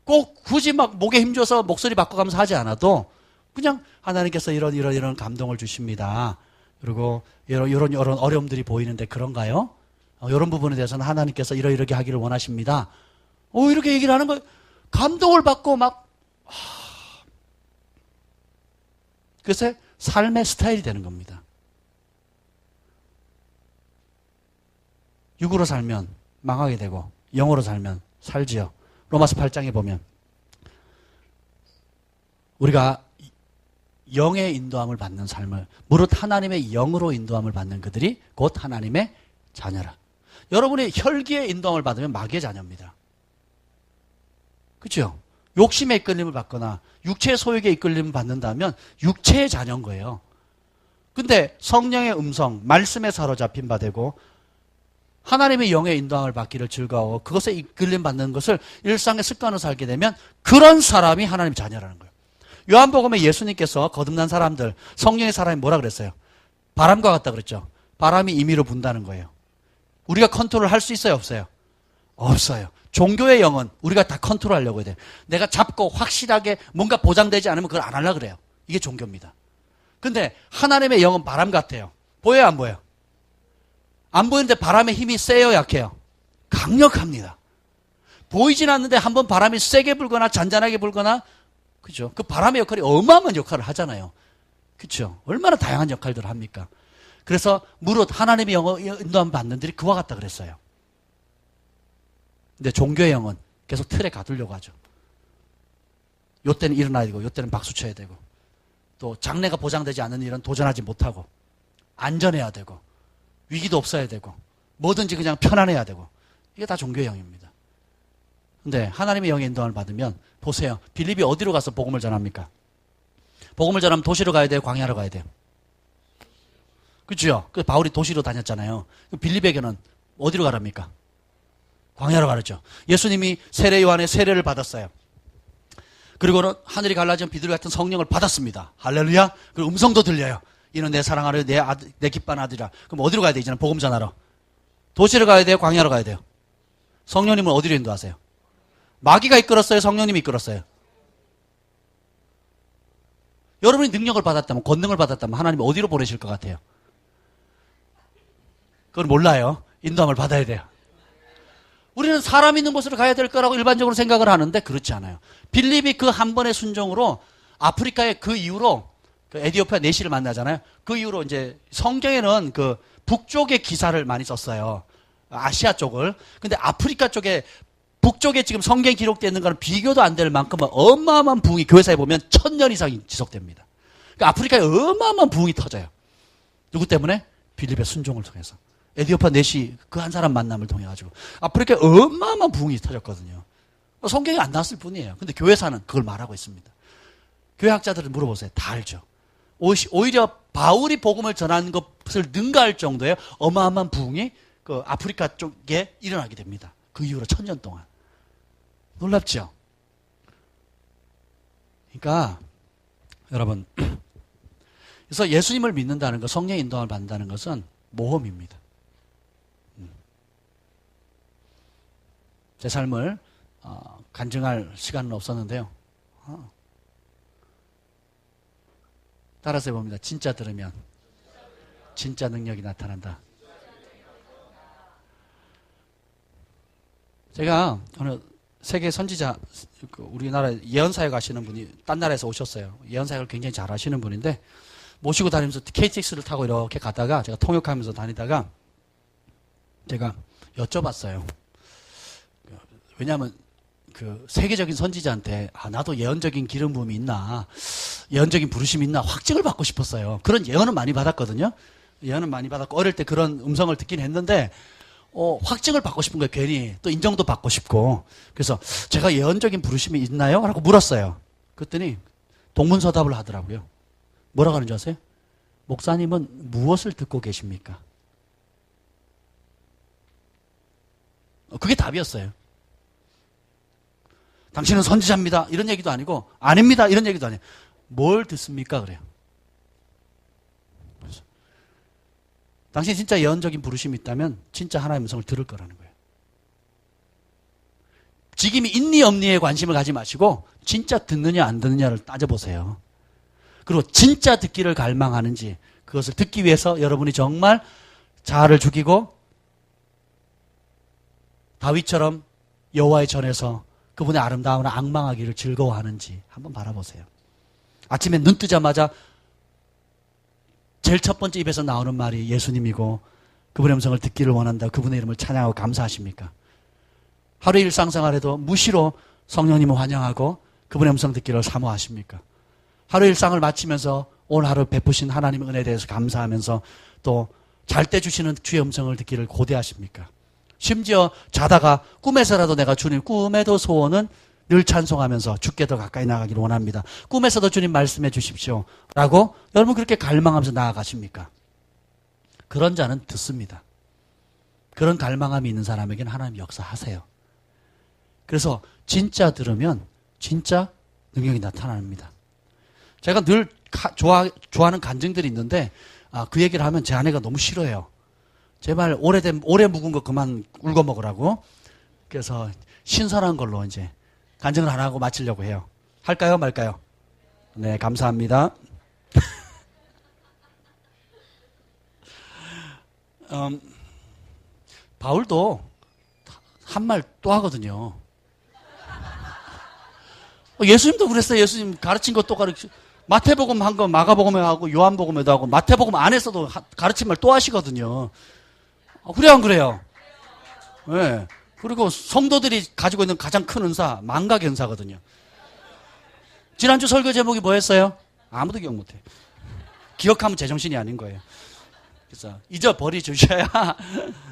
꼭 굳이 막 목에 힘줘서 목소리 바꿔가면서 하지 않아도 그냥 하나님께서 이런 감동을 주십니다. 그리고 이런 어려움들이 보이는데 그런가요? 이런 부분에 대해서는 하나님께서 이렇게 하기를 원하십니다. 이렇게 얘기를 하는 거 감동을 받고 막 그래서 삶의 스타일이 되는 겁니다. 육으로 살면 망하게 되고 영으로 살면 살지요. 로마서 8장에 보면 우리가 영의 인도함을 받는 삶을, 무릇 하나님의 영으로 인도함을 받는 그들이 곧 하나님의 자녀라. 여러분이 혈기의 인도함을 받으면 마귀의 자녀입니다. 그렇죠? 욕심의 이끌림을 받거나 육체의 소욕에 이끌림을 받는다면 육체의 자녀인 거예요. 근데 성령의 음성, 말씀에 사로잡힌 바 되고 하나님의 영의 인도함을 받기를 즐거워하고 그것에 이끌림 받는 것을 일상의 습관으로 살게 되면 그런 사람이 하나님의 자녀라는 거예요. 요한복음에 예수님께서 거듭난 사람들, 성령의 사람이 뭐라 그랬어요? 바람과 같다 그랬죠. 바람이 임의로 분다는 거예요. 우리가 컨트롤 할 수 있어요, 없어요? 없어요. 종교의 영은 우리가 다 컨트롤하려고 해야 돼요. 내가 잡고 확실하게 뭔가 보장되지 않으면 그걸 안 하려고 그래요. 이게 종교입니다. 근데 하나님의 영은 바람 같아요. 보여요, 안 보여요? 안 보이는데 바람의 힘이 세요, 약해요? 강력합니다. 보이진 않는데 한번 바람이 세게 불거나 잔잔하게 불거나, 그죠? 그 바람의 역할이 어마어마한 역할을 하잖아요. 그죠? 얼마나 다양한 역할들을 합니까? 그래서 무릇 하나님의 영을 인도함 받는 들이 그와 같다 그랬어요. 근데 종교의 영은 계속 틀에 가두려고 하죠. 요때는 일어나야 되고, 요때는 박수 쳐야 되고, 또 장래가 보장되지 않는 일은 도전하지 못하고, 안전해야 되고, 위기도 없어야 되고, 뭐든지 그냥 편안해야 되고, 이게 다 종교의 영입니다. 근데 하나님의 영의 인도함을 받으면, 보세요. 빌립이 어디로 가서 복음을 전합니까? 복음을 전하면 도시로 가야 돼요? 광야로 가야 돼요? 그죠? 그 바울이 도시로 다녔잖아요. 빌립에게는 어디로 가랍니까? 광야로 가르죠. 예수님이 세례 요한의 세례를 받았어요. 그리고는 하늘이 갈라진 비둘기 같은 성령을 받았습니다. 할렐루야. 그리고 음성도 들려요. 이는 내 사랑하는 내 기뻐하는 아들이라. 그럼 어디로 가야 되잖아요. 복음 전하러. 도시로 가야 돼요? 광야로 가야 돼요? 성령님은 어디로 인도하세요? 마귀가 이끌었어요? 성령님이 이끌었어요? 여러분이 능력을 받았다면, 권능을 받았다면 하나님이 어디로 보내실 것 같아요? 그건 몰라요. 인도함을 받아야 돼요. 우리는 사람 있는 곳으로 가야 될 거라고 일반적으로 생각을 하는데 그렇지 않아요. 빌립이 그 한 번의 순종으로 아프리카의 그 이후로 그 에디오피아 내시를 만나잖아요. 그 이후로 이제 성경에는 그 북쪽의 기사를 많이 썼어요. 아시아 쪽을. 근데 아프리카 쪽에 북쪽에 지금 성경에 기록되어 있는 거는 비교도 안 될 만큼 어마어마한 부흥이 교회사에 보면 1000년 이상 지속됩니다. 그러니까 아프리카에 어마어마한 부흥이 터져요. 누구 때문에? 빌립의 순종을 통해서. 에디오피아 내시 그 한 사람 만남을 통해 가지고 아프리카에 어마어마한 부흥이 터졌거든요. 성경에 안 나왔을 뿐이에요. 근데 교회사는 그걸 말하고 있습니다. 교회학자들을 물어보세요. 다 알죠. 오히려 바울이 복음을 전하는 것을 능가할 정도의 어마어마한 부흥이 그 아프리카 쪽에 일어나게 됩니다. 그 이후로 1000년 동안. 놀랍죠? 그러니까 여러분, 그래서 예수님을 믿는다는 것, 성령의 인도함을 받는다는 것은 모험입니다. 제 삶을 간증할 시간은 없었는데요. 따라서 해봅니다. 진짜 들으면 진짜 능력이 나타난다. 제가 어느 세계 선지자, 우리나라 예언사역 하시는 분이 딴 나라에서 오셨어요. 예언사역을 굉장히 잘 하시는 분인데 모시고 다니면서 KTX를 타고 이렇게 가다가 제가 통역하면서 다니다가 제가 여쭤봤어요. 왜냐하면 그 세계적인 선지자한테 나도 예언적인 기름 부음이 있나, 예언적인 부르심이 있나 확증을 받고 싶었어요. 그런 예언은 많이 받았거든요. 예언은 많이 받았고 어릴 때 그런 음성을 듣긴 했는데 확증을 받고 싶은 거예요. 괜히 또 인정도 받고 싶고. 그래서 제가 예언적인 부르심이 있나요? 라고 물었어요. 그랬더니 동문서답을 하더라고요. 뭐라고 하는 줄 아세요? 목사님은 무엇을 듣고 계십니까? 그게 답이었어요. 당신은 선지자입니다. 이런 얘기도 아니고 아닙니다. 이런 얘기도 아니에요. 뭘 듣습니까? 그래요. 그래서 당신이 진짜 예언적인 부르심이 있다면 진짜 하나님의 음성을 들을 거라는 거예요. 직임이 있니 없니에 관심을 가지 마시고 진짜 듣느냐 안 듣느냐를 따져보세요. 그리고 진짜 듣기를 갈망하는지, 그것을 듣기 위해서 여러분이 정말 자아를 죽이고 다윗처럼 여호와의 전에서 그분의 아름다움을 앙망하기를 즐거워하는지 한번 바라보세요. 아침에 눈 뜨자마자 제일 첫 번째 입에서 나오는 말이 예수님이고 그분의 음성을 듣기를 원한다. 그분의 이름을 찬양하고 감사하십니까? 하루 일상생활에도 무시로 성령님을 환영하고 그분의 음성 듣기를 사모하십니까? 하루 일상을 마치면서 오늘 하루 베푸신 하나님의 은혜에 대해서 감사하면서 또 잘 때 주시는 주의 음성을 듣기를 고대하십니까? 심지어 자다가 꿈에서라도 내가 주님 꿈에도 소원은 늘 찬송하면서 주께 더 가까이 나가기를 원합니다. 꿈에서도 주님 말씀해 주십시오. 라고 여러분 그렇게 갈망하면서 나아가십니까? 그런 자는 듣습니다. 그런 갈망함이 있는 사람에게는 하나님 역사하세요. 그래서 진짜 들으면 진짜 능력이 나타납니다. 제가 늘 좋아하는 간증들이 있는데 그 얘기를 하면 제 아내가 너무 싫어해요. 제발 오래 묵은 거 그만 울고 먹으라고. 그래서 신선한 걸로 이제 간증을 안 하고 마치려고 해요. 할까요, 말까요? 네, 감사합니다. 바울도 한 말 또 하거든요. 예수님도 그랬어요. 예수님 가르친 것 또 가르치. 마태복음 한 거 마가복음에 하고 요한복음에도 하고 마태복음 안에서도 가르친 말 또 하시거든요. 그래요, 안 그래요? 네. 그리고 성도들이 가지고 있는 가장 큰 은사 망각 은사거든요. 지난주 설교 제목이 뭐였어요? 아무도 기억 못해. 기억하면 제정신이 아닌 거예요. 그래서 잊어버리 주셔야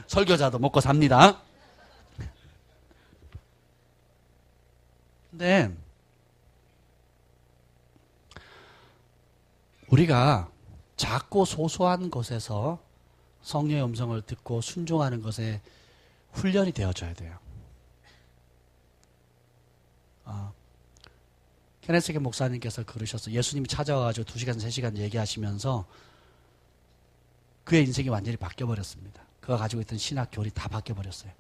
설교자도 먹고 삽니다. 근데 우리가 작고 소소한 것에서 성령의 음성을 듣고 순종하는 것에 훈련이 되어져야 돼요. 케네스게 목사님께서 그러셨어요. 예수님이 찾아와가지고 2시간, 3시간 얘기하시면서 그의 인생이 완전히 바뀌어버렸습니다. 그가 가지고 있던 신학 교리 다 바뀌어버렸어요.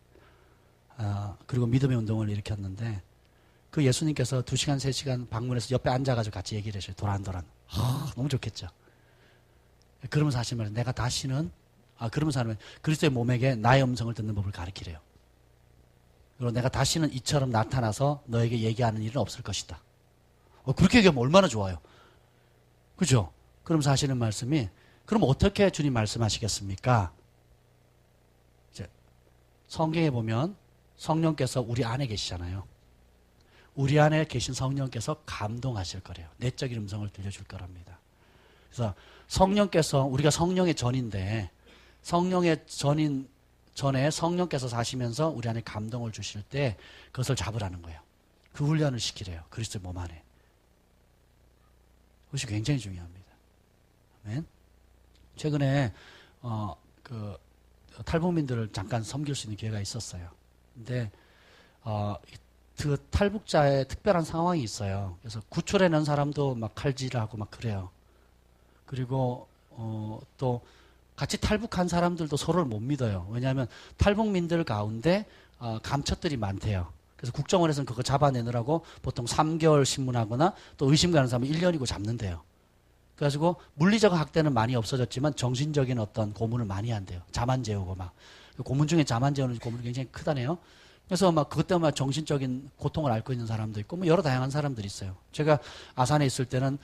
그리고 믿음의 운동을 일으켰는데 그 예수님께서 2시간, 3시간 방문해서 옆에 앉아가지고 같이 얘기를 하셔요. 도란도란. 너무 좋겠죠. 그러면서 하신 말은 내가 다시는 그러면서 하면 그리스도의 몸에게 나의 음성을 듣는 법을 가르치래요. 그리고 내가 다시는 이처럼 나타나서 너에게 얘기하는 일은 없을 것이다. 그렇게 얘기하면 얼마나 좋아요. 그죠? 그러면서 하시는 말씀이 그럼 어떻게 주님 말씀하시겠습니까? 이제 성경에 보면 성령께서 우리 안에 계시잖아요. 우리 안에 계신 성령께서 감동하실 거래요. 내적인 음성을 들려줄 거랍니다. 그래서 성령께서 우리가 성령의 전인데 성령의 전인 전에 성령께서 사시면서 우리 안에 감동을 주실 때 그것을 잡으라는 거예요. 그 훈련을 시키래요. 그리스도의 몸 안에. 그것이 굉장히 중요합니다. 아멘. 최근에 탈북민들을 잠깐 섬길 수 있는 기회가 있었어요. 근데 그 탈북자의 특별한 상황이 있어요. 그래서 구출해낸 사람도 막 칼질하고 막 그래요. 그리고 또 같이 탈북한 사람들도 서로를 못 믿어요. 왜냐하면 탈북민들 가운데 감첩들이 많대요. 그래서 국정원에서는 그거 잡아내느라고 보통 3개월 신문하거나 또 의심 가는 사람은 1년이고 잡는데요. 그래가지고 물리적 학대는 많이 없어졌지만 정신적인 어떤 고문을 많이 한대요. 자만 재우고 막. 고문 중에 자만 재우는 고문이 굉장히 크다네요. 그래서 막 그것 때문에 정신적인 고통을 앓고 있는 사람도 있고 뭐 여러 다양한 사람들이 있어요. 제가 아산에 있을 때는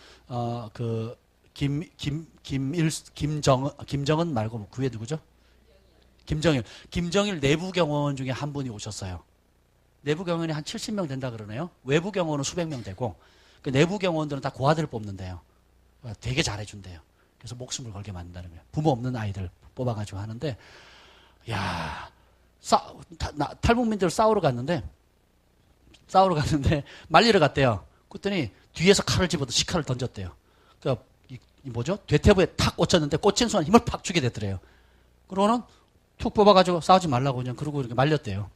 김정은 말고 그 위에 누구죠? 김정일 내부 경호원 중에 한 분이 오셨어요. 내부 경호원이 한 70명 된다 그러네요. 외부 경호원은 수백 명 되고 그 내부 경호원들은 다 고아들을 뽑는데요. 되게 잘해준대요. 그래서 목숨을 걸게 만든다는 거예요. 부모 없는 아이들 뽑아가지고 하는데 야 탈북민들 싸우러 갔는데 말리러 갔대요. 그랬더니 뒤에서 칼을 집어서 식칼을 던졌대요. 그러니까 뭐죠? 대퇴부에 탁 꽂혔는데 꽂힌 순간 힘을 팍 주게 됐더래요. 그러고는 툭 뽑아가지고 싸우지 말라고 그냥 그러고 이렇게 말렸대요.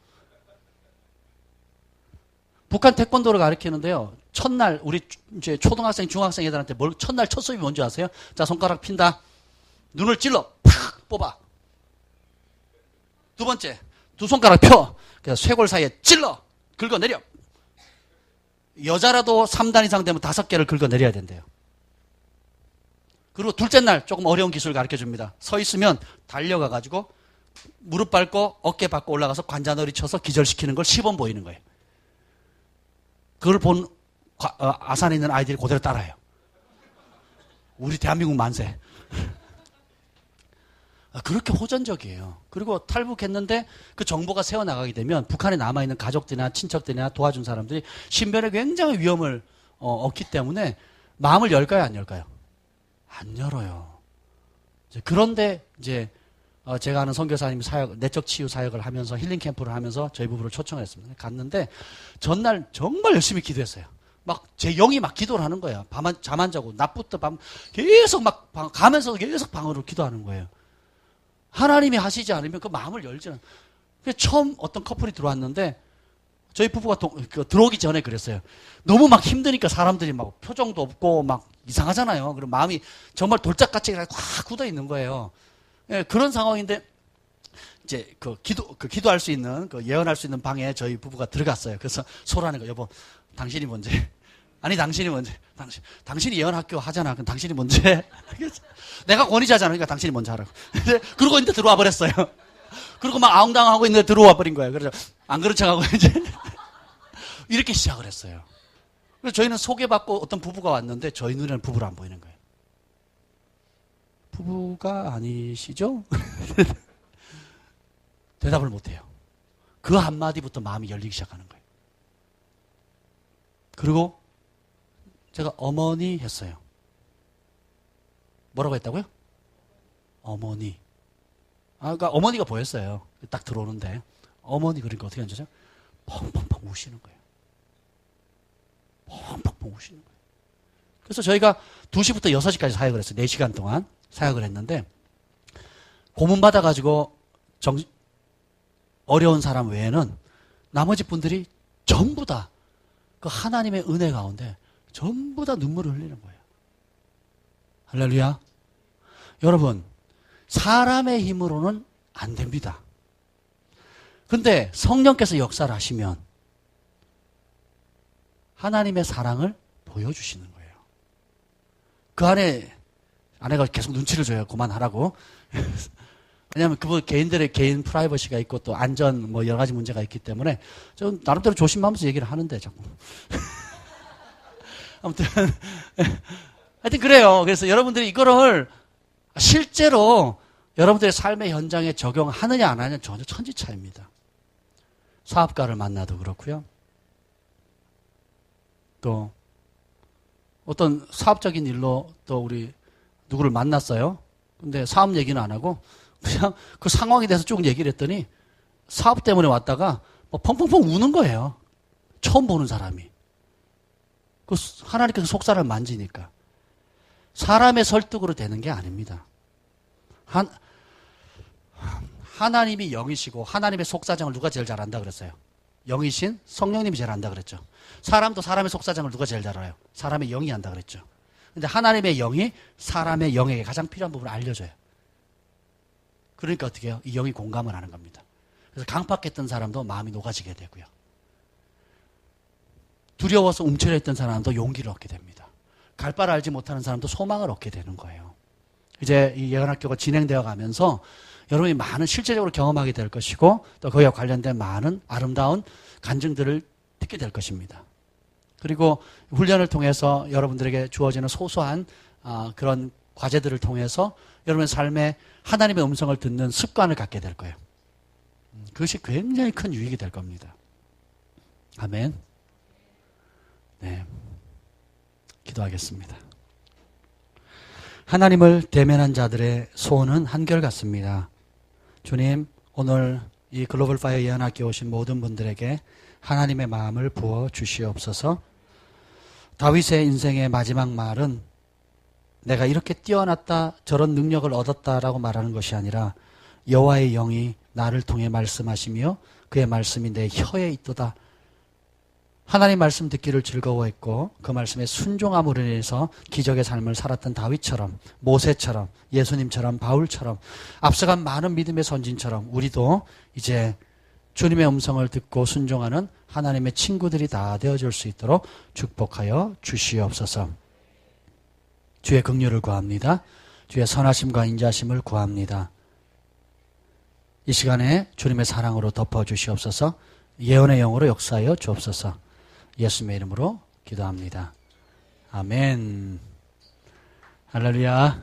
북한 태권도를 가르치는데요. 첫날 우리 이제 초등학생, 중학생 애들한테 첫날 첫 수업이 뭔지 아세요? 자, 손가락 핀다. 눈을 찔러 팍 뽑아. 두 번째, 두 손가락 펴. 그래서 쇄골 사이에 찔러 긁어내려. 여자라도 3단 이상 되면 5개를 긁어내려야 된대요. 그리고 둘째 날 조금 어려운 기술을 가르쳐줍니다. 서 있으면 달려가가지고 무릎 밟고 어깨 밟고 올라가서 관자놀이 쳐서 기절시키는 걸 시범 보이는 거예요. 그걸 본 아산에 있는 아이들이 그대로 따라해요. 우리 대한민국 만세. 그렇게 호전적이에요. 그리고 탈북했는데 그 정보가 새어나가게 되면 북한에 남아있는 가족들이나 친척들이나 도와준 사람들이 신변에 굉장히 위험을 얻기 때문에 마음을 열까요, 안 열까요? 안 열어요. 그런데 이제 제가 아는 선교사님이 내적 치유 사역을 하면서 힐링 캠프를 하면서 저희 부부를 초청했습니다. 갔는데 전날 정말 열심히 기도했어요. 막 제 영이 막 기도를 하는 거예요. 잠 안 자고 낮부터 밤 계속 막 가면서 계속 방으로 기도하는 거예요. 하나님이 하시지 않으면 그 마음을 열지는. 처음 어떤 커플이 들어왔는데 저희 부부가 들어오기 전에 그랬어요. 너무 막 힘드니까 사람들이 막 표정도 없고 막 이상하잖아요. 그럼 마음이 정말 돌짝같이 확 굳어 있는 거예요. 예, 그런 상황인데 이제 기도할 수 있는, 예언할 수 있는 방에 저희 부부가 들어갔어요. 그래서 소라는 거, 여보, 당신이 뭔지. 아니, 당신이 뭔지. 당신이 예언학교 하잖아. 그럼 당신이 뭔지. 내가 권위자잖아. 그러니까 당신이 뭔지 하라고. 그러고 있는데 들어와 버렸어요. 그리고 막 아웅당하고 있는데 들어와 버린 거예요. 그래서 안 그런 척하고 이제 이렇게 시작을 했어요. 그래서 저희는 소개받고 어떤 부부가 왔는데 저희 눈에는 부부로 안 보이는 거예요. 부부가 아니시죠? 대답을 못해요. 그 한마디부터 마음이 열리기 시작하는 거예요. 그리고 제가 어머니 했어요. 뭐라고 했다고요? 어머니. 그러니까 어머니가 보였어요. 딱 들어오는데. 어머니 그러니까 어떻게 앉으죠? 펑펑펑 우시는 거예요. 펑펑펑 우시는 거예요. 그래서 저희가 2시부터 6시까지 사역을 했어요. 4시간 동안 사역을 했는데 고문 받아가지고 어려운 사람 외에는 나머지 분들이 전부 다 그 하나님의 은혜 가운데 전부 다 눈물을 흘리는 거예요. 할렐루야. 여러분, 사람의 힘으로는 안 됩니다. 근데 성령께서 역사를 하시면 하나님의 사랑을 보여주시는 거예요. 그 안에 아내가 계속 눈치를 줘요. 그만하라고. 왜냐하면 그분 개인들의 개인 프라이버시가 있고 또 안전 뭐 여러 가지 문제가 있기 때문에 좀 나름대로 조심하면서 얘기를 하는데 자꾸. 아무튼 하여튼 그래요. 그래서 여러분들이 이거를 실제로 여러분들의 삶의 현장에 적용하느냐 안 하느냐 전혀 천지차이입니다. 사업가를 만나도 그렇고요. 또 어떤 사업적인 일로 또 우리 누구를 만났어요. 근데 사업 얘기는 안 하고 그냥 그 상황에 대해서 쭉 얘기를 했더니 사업 때문에 왔다가 뭐 펑펑펑 우는 거예요. 처음 보는 사람이. 그 하나님께서 속살을 만지니까. 사람의 설득으로 되는 게 아닙니다. 하나님이 영이시고 하나님의 속사정을 누가 제일 잘 안다 그랬어요? 영이신 성령님이 제일 안다 그랬죠. 사람도 사람의 속사정을 누가 제일 잘 알아요? 사람의 영이 안다 그랬죠. 근데 하나님의 영이 사람의 영에게 가장 필요한 부분을 알려줘요. 그러니까 어떻게 해요? 이 영이 공감을 하는 겁니다. 그래서 강팍했던 사람도 마음이 녹아지게 되고요. 두려워서 움츠려있던 사람도 용기를 얻게 됩니다. 갈 바를 알지 못하는 사람도 소망을 얻게 되는 거예요. 이제 이 예언학교가 진행되어 가면서 여러분이 많은 실제적으로 경험하게 될 것이고 또 거기와 관련된 많은 아름다운 간증들을 듣게 될 것입니다. 그리고 훈련을 통해서 여러분들에게 주어지는 소소한 그런 과제들을 통해서 여러분의 삶에 하나님의 음성을 듣는 습관을 갖게 될 거예요. 그것이 굉장히 큰 유익이 될 겁니다. 아멘. 네. 기도하겠습니다. 하나님을 대면한 자들의 소원은 한결같습니다. 주님, 오늘 이 글로벌 파이어 예언학교에 오신 모든 분들에게 하나님의 마음을 부어 주시옵소서. 다윗의 인생의 마지막 말은 내가 이렇게 뛰어났다, 저런 능력을 얻었다라고 말하는 것이 아니라 여호와의 영이 나를 통해 말씀하시며 그의 말씀이 내 혀에 있도다. 하나님 말씀 듣기를 즐거워했고 그 말씀에 순종함으로 인해서 기적의 삶을 살았던 다윗처럼, 모세처럼, 예수님처럼, 바울처럼, 앞서간 많은 믿음의 선진처럼 우리도 이제 주님의 음성을 듣고 순종하는 하나님의 친구들이 다 되어줄 수 있도록 축복하여 주시옵소서. 주의 긍휼을 구합니다. 주의 선하심과 인자심을 구합니다. 이 시간에 주님의 사랑으로 덮어주시옵소서. 예언의 영으로 역사하여 주옵소서. 예수님의 이름으로 기도합니다. 아멘. 할렐루야.